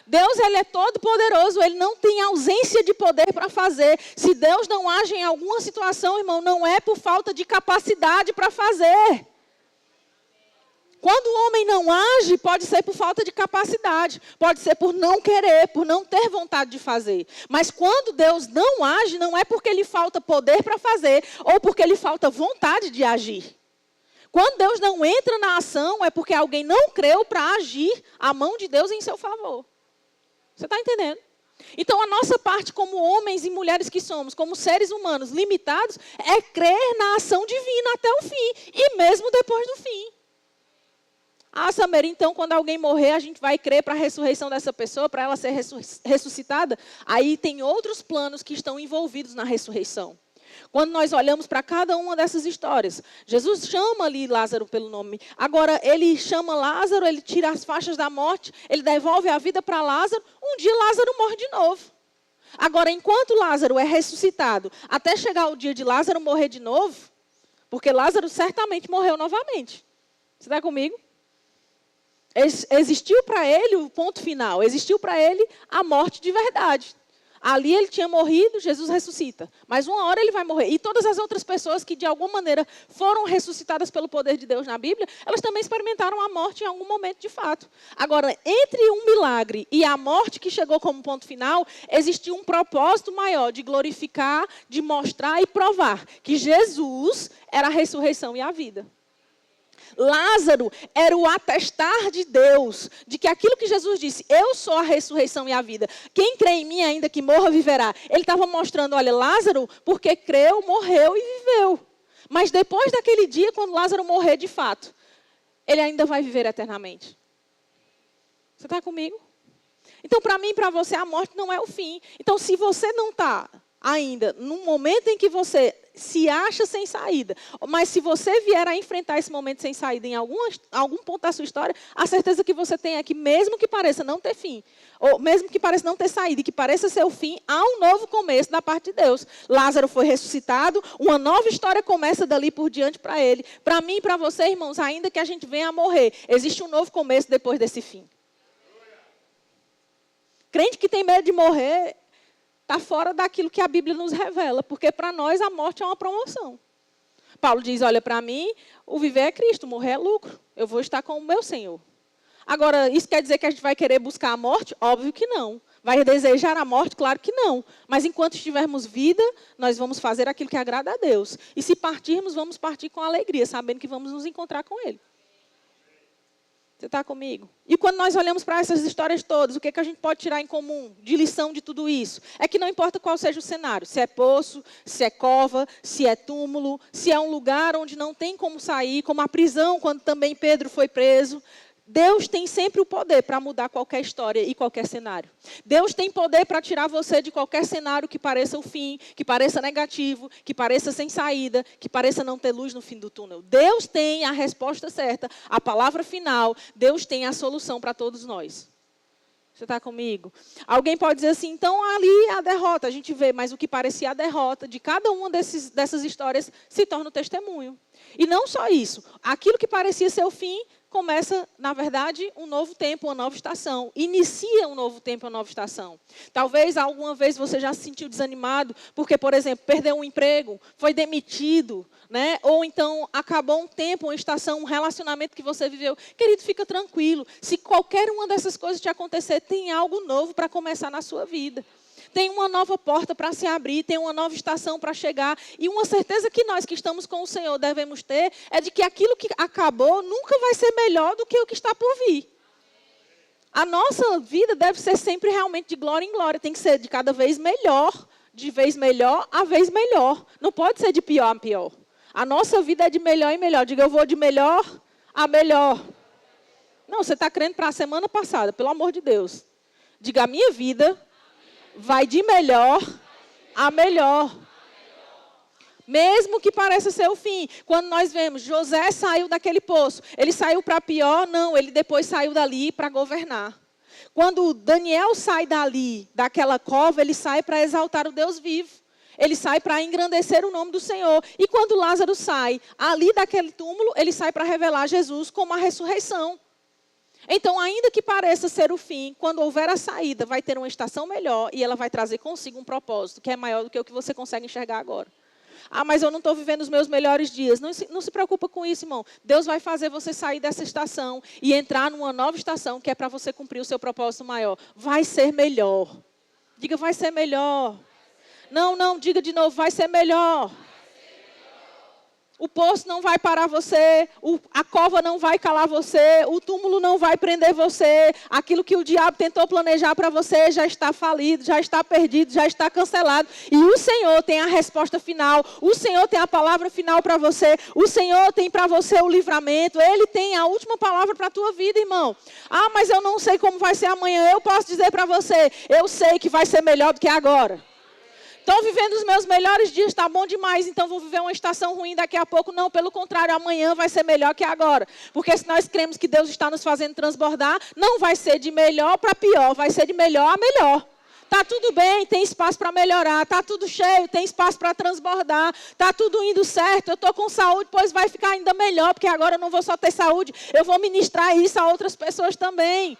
Deus, ele é todo poderoso, ele não tem ausência de poder para fazer. Se Deus não age em alguma situação, irmão, não é por falta de capacidade para fazer. Quando o homem não age, pode ser por falta de capacidade, pode ser por não querer, por não ter vontade de fazer. Mas quando Deus não age, não é porque lhe falta poder para fazer, ou porque lhe falta vontade de agir. Quando Deus não entra na ação, é porque alguém não creu para agir a mão de Deus em seu favor. Você está entendendo? Então, a nossa parte como homens e mulheres que somos, como seres humanos limitados, é crer na ação divina até o fim, e mesmo depois do fim. Ah, Samira, então, quando alguém morrer, a gente vai crer para a ressurreição dessa pessoa, para ela ser ressuscitada? Aí tem outros planos que estão envolvidos na ressurreição. Quando nós olhamos para cada uma dessas histórias, Jesus chama ali Lázaro pelo nome. Agora, ele chama Lázaro, ele tira as faixas da morte, ele devolve a vida para Lázaro. Um dia, Lázaro morre de novo. Agora, enquanto Lázaro é ressuscitado, até chegar o dia de Lázaro morrer de novo, porque Lázaro certamente morreu novamente. Você está comigo? Existiu para ele o ponto final, existiu para ele a morte de verdade. Ali ele tinha morrido, Jesus ressuscita. Mas uma hora ele vai morrer. E todas as outras pessoas que de alguma maneira foram ressuscitadas pelo poder de Deus na Bíblia, elas também experimentaram a morte em algum momento de fato. Agora, entre um milagre e a morte que chegou como ponto final, existiu um propósito maior de glorificar, de mostrar e provar que Jesus era a ressurreição e a vida. Lázaro era o atestar de Deus, de que aquilo que Jesus disse, eu sou a ressurreição e a vida. Quem crê em mim, ainda que morra, viverá. Ele estava mostrando, olha, Lázaro, porque creu, morreu e viveu. Mas depois daquele dia, quando Lázaro morrer de fato, ele ainda vai viver eternamente. Você está comigo? Então, para mim e para você, a morte não é o fim. Então, se você não está ainda num momento em que você se acha sem saída. Mas se você vier a enfrentar esse momento sem saída em algum ponto da sua história, a certeza que você tem é que mesmo que pareça não ter fim, ou mesmo que pareça não ter saída e que pareça ser o fim, há um novo começo da parte de Deus. Lázaro foi ressuscitado, uma nova história começa dali por diante para ele. Para mim e para você, irmãos, ainda que a gente venha a morrer, existe um novo começo depois desse fim. Crente que tem medo de morrer está fora daquilo que a Bíblia nos revela, porque para nós a morte é uma promoção. Paulo diz, olha, para mim o viver é Cristo, morrer é lucro. Eu vou estar com o meu Senhor. Agora, isso quer dizer que a gente vai querer buscar a morte? Óbvio que não. Vai desejar a morte? Claro que não. Mas enquanto estivermos vida, nós vamos fazer aquilo que agrada a Deus. E se partirmos, vamos partir com alegria, sabendo que vamos nos encontrar com Ele. Você está comigo? E quando nós olhamos para essas histórias todas, o que a gente pode tirar em comum de lição de tudo isso? É que não importa qual seja o cenário, se é poço, se é cova, se é túmulo, se é um lugar onde não tem como sair, como a prisão, quando também Pedro foi preso. Deus tem sempre o poder para mudar qualquer história e qualquer cenário. Deus tem poder para tirar você de qualquer cenário que pareça o fim, que pareça negativo, que pareça sem saída, que pareça não ter luz no fim do túnel. Deus tem a resposta certa, a palavra final. Deus tem a solução para todos nós. Você está comigo? Alguém pode dizer assim, então ali é a derrota. A gente vê, mas o que parecia a derrota de cada uma dessas histórias se torna um testemunho. E não só isso. Aquilo que parecia ser o fim começa, na verdade, um novo tempo, uma nova estação. Inicia um novo tempo, uma nova estação. Talvez alguma vez você já se sentiu desanimado porque, por exemplo, perdeu um emprego, foi demitido, né? Ou então acabou um tempo, uma estação, um relacionamento que você viveu. Querido, fica tranquilo. Se qualquer uma dessas coisas te acontecer, tem algo novo para começar na sua vida. Tem uma nova porta para se abrir, tem uma nova estação para chegar. E uma certeza que nós que estamos com o Senhor devemos ter é de que aquilo que acabou nunca vai ser melhor do que o que está por vir. A nossa vida deve ser sempre realmente de glória em glória. Tem que ser de cada vez melhor, de vez melhor a vez melhor. Não pode ser de pior a pior. A nossa vida é de melhor em melhor. Diga, eu vou de melhor a melhor. Não, você está crendo para a semana passada, pelo amor de Deus. Diga, a minha vida vai de melhor a melhor. Mesmo que pareça ser o fim. Quando nós vemos, José saiu daquele poço. Ele saiu para pior? Não, ele depois saiu dali para governar. Quando Daniel sai dali, daquela cova, ele sai para exaltar o Deus vivo. Ele sai para engrandecer o nome do Senhor. E quando Lázaro sai ali daquele túmulo, ele sai para revelar Jesus como a ressurreição. Então, ainda que pareça ser o fim, quando houver a saída, vai ter uma estação melhor e ela vai trazer consigo um propósito que é maior do que o que você consegue enxergar agora. Ah, mas eu não estou vivendo os meus melhores dias. Não se preocupa com isso, irmão. Deus vai fazer você sair dessa estação e entrar numa nova estação que é para você cumprir o seu propósito maior. Vai ser melhor. Diga, vai ser melhor. Não, diga de novo, vai ser melhor. O poço não vai parar você, a cova não vai calar você, o túmulo não vai prender você. Aquilo que o diabo tentou planejar para você já está falido, já está perdido, já está cancelado. E o Senhor tem a resposta final, o Senhor tem a palavra final para você, o Senhor tem para você o livramento, Ele tem a última palavra para a tua vida, irmão. Ah, mas eu não sei como vai ser amanhã. Eu posso dizer para você, eu sei que vai ser melhor do que agora. Estou vivendo os meus melhores dias, está bom demais, então vou viver uma estação ruim daqui a pouco. Não, pelo contrário, amanhã vai ser melhor que agora. Porque se nós cremos que Deus está nos fazendo transbordar, não vai ser de melhor para pior, vai ser de melhor a melhor. Está tudo bem, tem espaço para melhorar, está tudo cheio, tem espaço para transbordar, está tudo indo certo, eu estou com saúde, pois vai ficar ainda melhor, porque agora eu não vou só ter saúde, eu vou ministrar isso a outras pessoas também.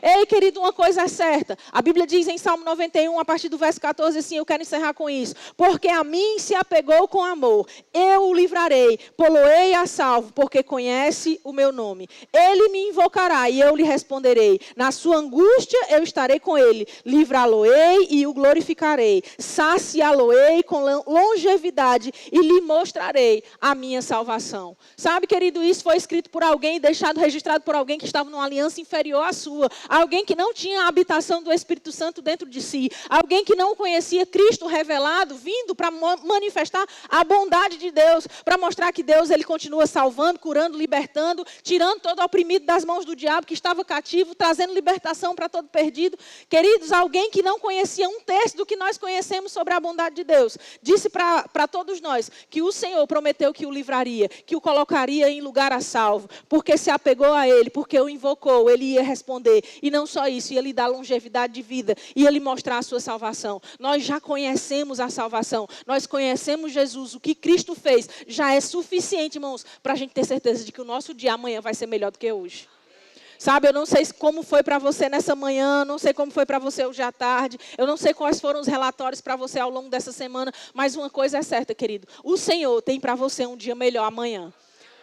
Ei, querido, uma coisa é certa. A Bíblia diz em Salmo 91, a partir do verso 14, assim, eu quero encerrar com isso. Porque a mim se apegou com amor, eu o livrarei, pô-lo-ei a salvo, porque conhece o meu nome. Ele me invocará e eu lhe responderei. Na sua angústia eu estarei com ele, livrá-lo-ei e o glorificarei. Saciá-lo-ei com longevidade e lhe mostrarei a minha salvação. Sabe, querido, isso foi escrito por alguém e deixado registrado por alguém que estava numa aliança inferior à sua. alguém que não tinha a habitação do Espírito Santo dentro de si, alguém que não conhecia Cristo revelado, vindo para manifestar a bondade de Deus, para mostrar que Deus ele continua salvando, curando, libertando, tirando todo oprimido das mãos do diabo que estava cativo, trazendo libertação para todo perdido. Queridos, alguém que não conhecia um terço do que nós conhecemos sobre a bondade de Deus, disse para todos nós que o Senhor prometeu que o livraria, que o colocaria em lugar a salvo, porque se apegou a Ele, porque o invocou, Ele ia responder. E não só isso, ia lhe dar longevidade de vida, ia lhe mostrar a sua salvação. Nós já conhecemos a salvação, nós conhecemos Jesus, o que Cristo fez já é suficiente, irmãos, para a gente ter certeza de que o nosso dia amanhã vai ser melhor do que hoje. Sabe, eu não sei como foi para você nessa manhã, não sei como foi para você hoje à tarde, eu não sei quais foram os relatórios para você ao longo dessa semana, mas uma coisa é certa, querido, o Senhor tem para você um dia melhor amanhã.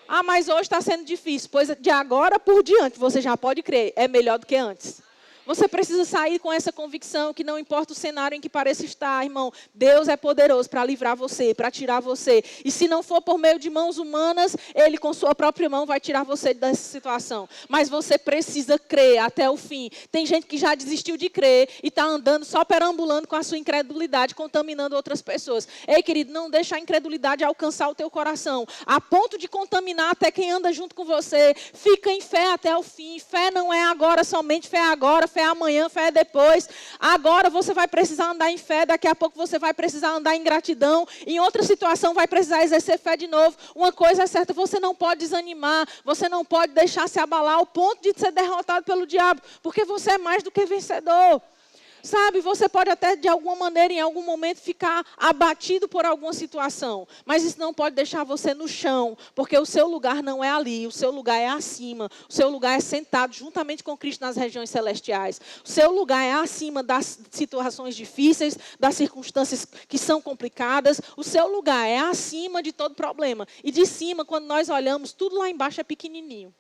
Ah, mas hoje está sendo difícil, pois de agora por diante, você já pode crer, é melhor do que antes. Você precisa sair com essa convicção que não importa o cenário em que pareça estar, irmão. Deus é poderoso para livrar você, para tirar você. E se não for por meio de mãos humanas, Ele com sua própria mão vai tirar você dessa situação. Mas você precisa crer até o fim. Tem gente que já desistiu de crer e está andando só perambulando com a sua incredulidade, contaminando outras pessoas. Ei, querido, não deixa a incredulidade alcançar o teu coração, a ponto de contaminar até quem anda junto com você. Fica em fé até o fim. Fé não é agora somente, fé é agora. Fé é amanhã, fé é depois. Agora você vai precisar andar em fé, daqui a pouco você vai precisar andar em gratidão, em outra situação vai precisar exercer fé de novo. Uma coisa é certa, você não pode desanimar, você não pode deixar se abalar ao ponto de ser derrotado pelo diabo, porque você é mais do que vencedor. Sabe, você pode até de alguma maneira, em algum momento, ficar abatido por alguma situação. Mas isso não pode deixar você no chão, porque o seu lugar não é ali, o seu lugar é acima. O seu lugar é sentado juntamente com Cristo nas regiões celestiais. O seu lugar é acima das situações difíceis, das circunstâncias que são complicadas. O seu lugar é acima de todo problema. E de cima, quando nós olhamos, tudo lá embaixo é pequenininho.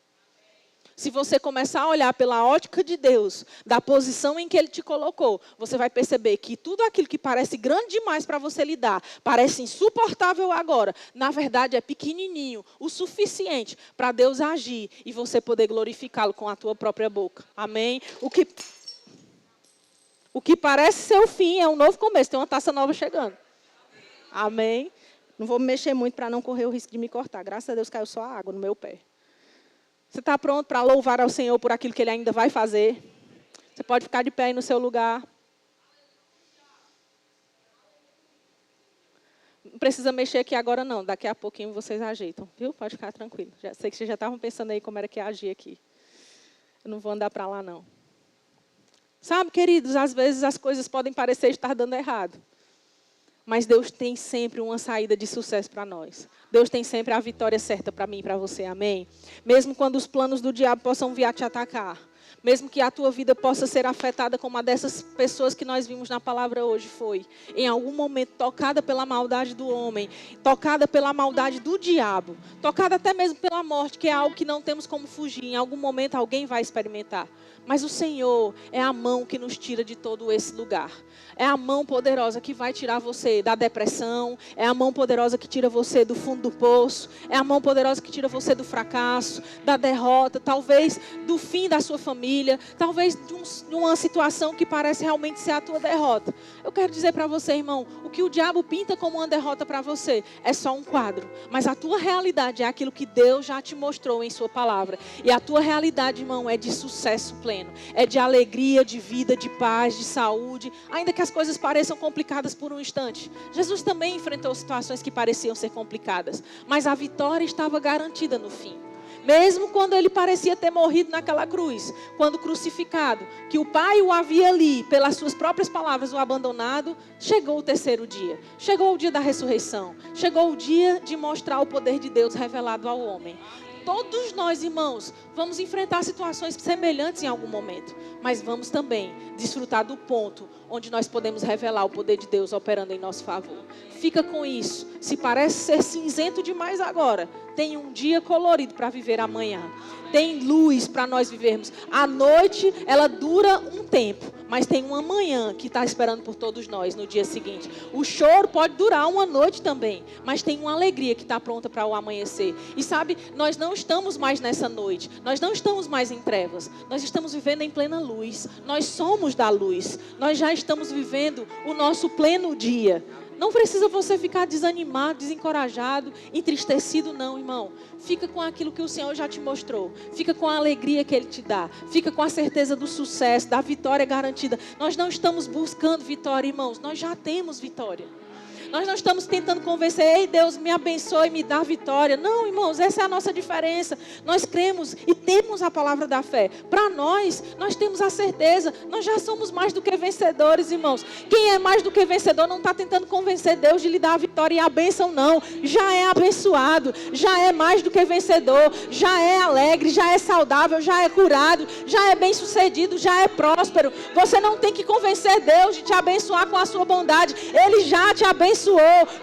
Se você começar a olhar pela ótica de Deus, da posição em que Ele te colocou, você vai perceber que tudo aquilo que parece grande demais para você lidar, parece insuportável agora, na verdade é pequenininho, o suficiente para Deus agir e você poder glorificá-lo com a tua própria boca. Amém? O que parece ser o fim é um novo começo, tem uma taça nova chegando. Amém? Não vou me mexer muito para não correr o risco de me cortar. Graças a Deus caiu só a água no meu pé. Você está pronto para louvar ao Senhor por aquilo que Ele ainda vai fazer? Você pode ficar de pé aí no seu lugar. Não precisa mexer aqui agora não. Daqui a pouquinho vocês ajeitam. Viu? Pode ficar tranquilo. Já sei que vocês já estavam pensando aí como era que ia agir aqui. Eu não vou andar para lá não. Sabe, queridos, às vezes as coisas podem parecer estar dando errado. Mas Deus tem sempre uma saída de sucesso para nós. Deus tem sempre a vitória certa para mim e para você, amém? Mesmo quando os planos do diabo possam vir a te atacar. Mesmo que a tua vida possa ser afetada como a dessas pessoas que nós vimos na palavra hoje foi. Em algum momento tocada pela maldade do homem. Tocada pela maldade do diabo. Tocada até mesmo pela morte, que é algo que não temos como fugir. Em algum momento alguém vai experimentar. Mas o Senhor é a mão que nos tira de todo esse lugar. É a mão poderosa que vai tirar você da depressão. É a mão poderosa que tira você do fundo do poço. É a mão poderosa que tira você do fracasso, da derrota, talvez do fim da sua família. Talvez de uma situação que parece realmente ser a tua derrota. Eu quero dizer para você, irmão, o que o diabo pinta como uma derrota para você é só um quadro. Mas a tua realidade é aquilo que Deus já te mostrou em sua palavra. E a tua realidade, irmão, é de sucesso pleno. É de alegria, de vida, de paz, de saúde. Ainda que as coisas pareçam complicadas por um instante. Jesus também enfrentou situações que pareciam ser complicadas. Mas a vitória estava garantida no fim. Mesmo quando ele parecia ter morrido naquela cruz, quando crucificado, que o Pai o havia ali, pelas suas próprias palavras, o abandonado, chegou o terceiro dia. Chegou o dia da ressurreição. Chegou o dia de mostrar o poder de Deus revelado ao homem. Todos nós, irmãos, vamos enfrentar situações semelhantes em algum momento. Mas vamos também desfrutar do ponto onde nós podemos revelar o poder de Deus operando em nosso favor. Fica com isso. Se parece ser cinzento demais agora, tem um dia colorido para viver amanhã. Tem luz para nós vivermos. A noite, ela dura um tempo, mas tem uma manhã que está esperando por todos nós no dia seguinte. O choro pode durar uma noite também, mas tem uma alegria que está pronta para o amanhecer. E sabe, nós não estamos mais nessa noite. Nós não estamos mais em trevas. Nós estamos vivendo em plena luz. Nós somos da luz. Nós já estamos vivendo o nosso pleno dia. Não precisa você ficar desanimado, desencorajado, entristecido, não, irmão. Fica com aquilo que o Senhor já te mostrou. Fica com a alegria que Ele te dá. Fica com a certeza do sucesso, da vitória garantida. Nós não estamos buscando vitória, irmãos. Nós já temos vitória. Nós não estamos tentando convencer, ei Deus, me abençoe, me dá vitória. Não, irmãos, essa é a nossa diferença. Nós cremos e temos a palavra da fé. Para nós temos a certeza, nós já somos mais do que vencedores, irmãos. Quem é mais do que vencedor não está tentando convencer Deus de lhe dar a vitória e a bênção, não. Já é abençoado, já é mais do que vencedor, já é alegre, já é saudável, já é curado, já é bem sucedido, já é próspero. Você não tem que convencer Deus de te abençoar com a sua bondade. Ele já te abençoou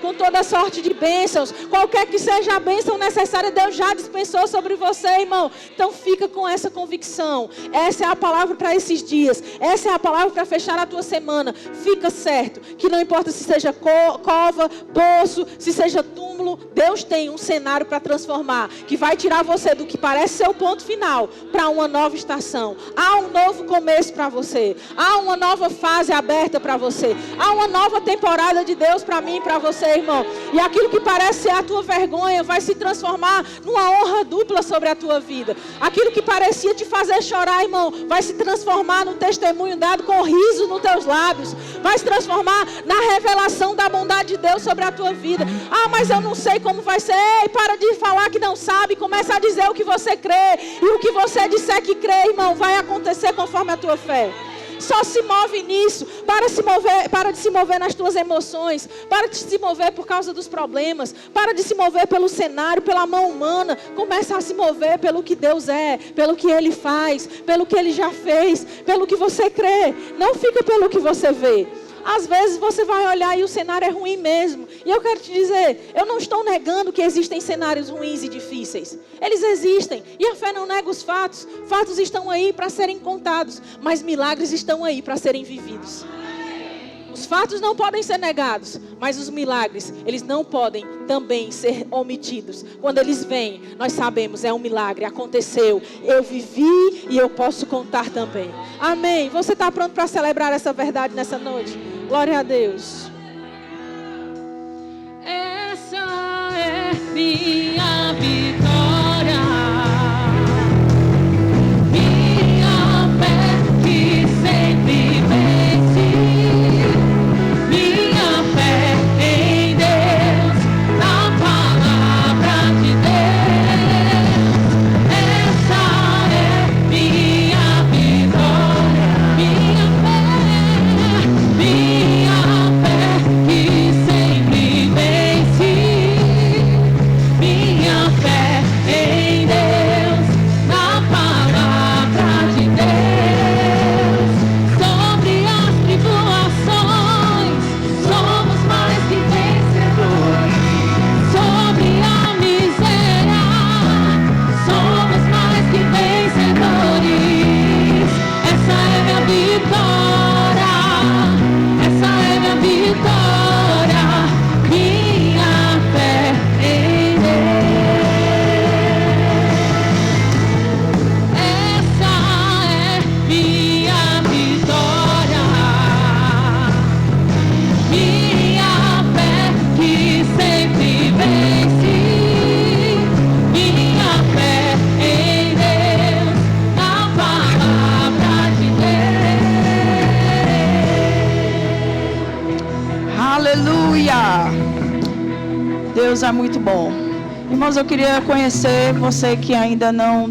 com toda sorte de bênçãos. Qualquer que seja a bênção necessária, Deus já dispensou sobre você, irmão. Então fica com essa convicção. Essa é a palavra para esses dias. Essa é a palavra para fechar a tua semana. Fica certo que não importa se seja cova, poço, se seja túmulo, Deus tem um cenário para transformar, que vai tirar você do que parece ser o ponto final para uma nova estação. Há um novo começo para você. Há uma nova fase aberta para você. Há uma nova temporada de Deus para mim e para você, irmão. E aquilo que parece ser a tua vergonha vai se transformar numa honra dupla sobre a tua vida. Aquilo que parecia te fazer chorar, irmão, vai se transformar no testemunho dado com riso nos teus lábios. Vai se transformar na revelação da bondade de Deus sobre a tua vida. Ah, mas eu não sei como vai ser. Ei, para de falar que não sabe. Começa a dizer o que você crê. E o que você disser que crê, irmão, vai acontecer conforme a tua fé. Só se move nisso. Para de se mover nas tuas emoções. Para de se mover por causa dos problemas. Para de se mover pelo cenário, pela mão humana. Começa a se mover pelo que Deus é, pelo que Ele faz, pelo que Ele já fez, pelo que você crê. Não fica pelo que você vê. Às vezes você vai olhar e o cenário é ruim mesmo. E eu quero te dizer, eu não estou negando que existem cenários ruins e difíceis. Eles existem. E a fé não nega os fatos. Fatos estão aí para serem contados. Mas milagres estão aí para serem vividos. Os fatos não podem ser negados, mas os milagres, eles não podem também ser omitidos. Quando eles vêm, nós sabemos, é um milagre, aconteceu, eu vivi e eu posso contar também. Amém. Você está pronto para celebrar essa verdade nessa noite? Glória a Deus. Essa é minha vitória, minha fé que sempre vence, minha fé em Deus, na palavra de Deus. Essa é minha vitória, minha fé que sempre vence, minha fé em Deus, na palavra de Deus. Sobre as tribulações, somos mais que vencedores. Sobre a miséria, somos mais que vencedores. Essa é minha vitória, essa é minha vitória, minha fé em Deus. Essa é minha vitória, minha fé que sempre vence, minha fé em Deus, na palavra de Deus. Aleluia! Deus é muito bom. Irmãos, eu queria conhecer você que ainda não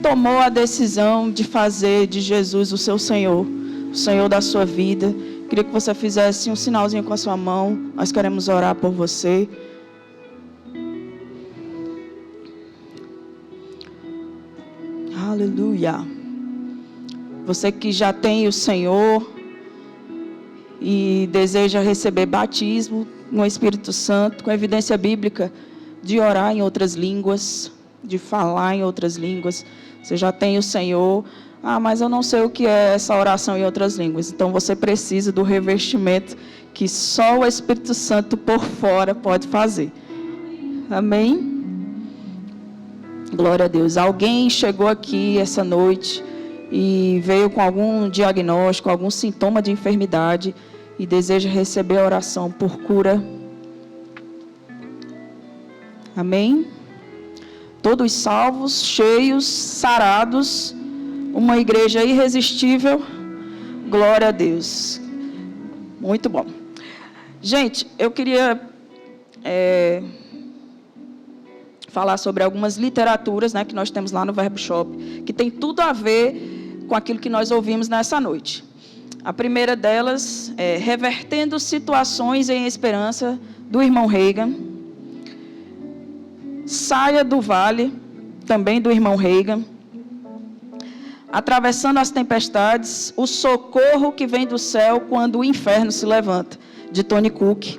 tomou a decisão de fazer de Jesus o seu Senhor, o Senhor da sua vida. Queria que você fizesse um sinalzinho com a sua mão. Nós queremos orar por você. Aleluia. Você que já tem o Senhor e deseja receber batismo no Espírito Santo, com evidência bíblica de orar em outras línguas, de falar em outras línguas. Você já tem o Senhor. Mas eu não sei o que é essa oração em outras línguas. Então você precisa do revestimento que só o Espírito Santo por fora pode fazer. Amém? Glória a Deus. Alguém chegou aqui essa noite e veio com algum diagnóstico, algum sintoma de enfermidade e deseja receber a oração por cura. Amém? Todos salvos, cheios, sarados, uma igreja irresistível. Glória a Deus. Muito bom. Gente, eu queria falar sobre algumas literaturas, né, que nós temos lá no Verbo Shop, que tem tudo a ver com aquilo que nós ouvimos nessa noite. A primeira delas é Revertendo Situações em Esperança, do irmão Reagan. Saia do Vale, também do irmão Reagan. Atravessando as Tempestades, o socorro que vem do céu quando o inferno se levanta, de Tony Cook.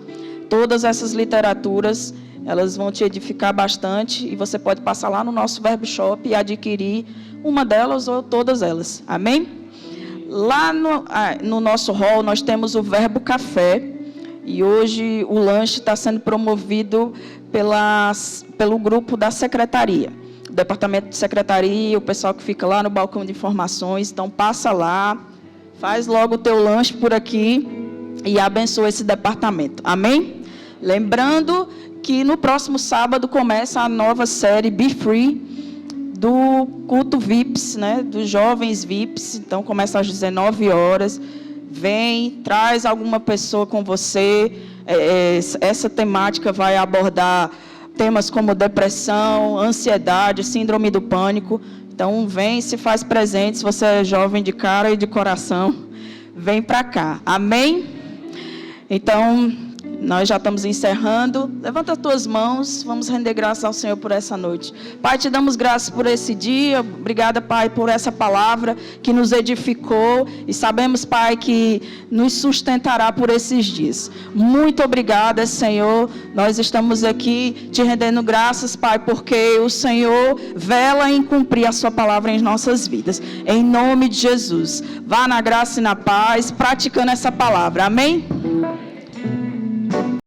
Todas essas literaturas, elas vão te edificar bastante e você pode passar lá no nosso Verbo Shop e adquirir uma delas ou todas elas. Amém? Lá no nosso hall nós temos o Verbo Café e hoje o lanche está sendo promovido pelo grupo da secretaria. O departamento de secretaria, o pessoal que fica lá no balcão de informações. Então, passa lá, faz logo o teu lanche por aqui e abençoa esse departamento. Amém? Lembrando que no próximo sábado começa a nova série Be Free, do culto VIPs, né? Dos jovens VIPs. Então, começa às 19 horas. Vem, traz alguma pessoa com você. Essa temática vai abordar temas como depressão, ansiedade, síndrome do pânico. Então, vem, se faz presente. Se você é jovem de cara e de coração, vem para cá. Amém? Então, nós já estamos encerrando. Levanta as tuas mãos. Vamos render graças ao Senhor por essa noite. Pai, te damos graças por esse dia. Obrigada, Pai, por essa palavra que nos edificou. E sabemos, Pai, que nos sustentará por esses dias. Muito obrigada, Senhor. Nós estamos aqui te rendendo graças, Pai, porque o Senhor vela em cumprir a sua palavra em nossas vidas. Em nome de Jesus. Vá na graça e na paz, praticando essa palavra. Amém?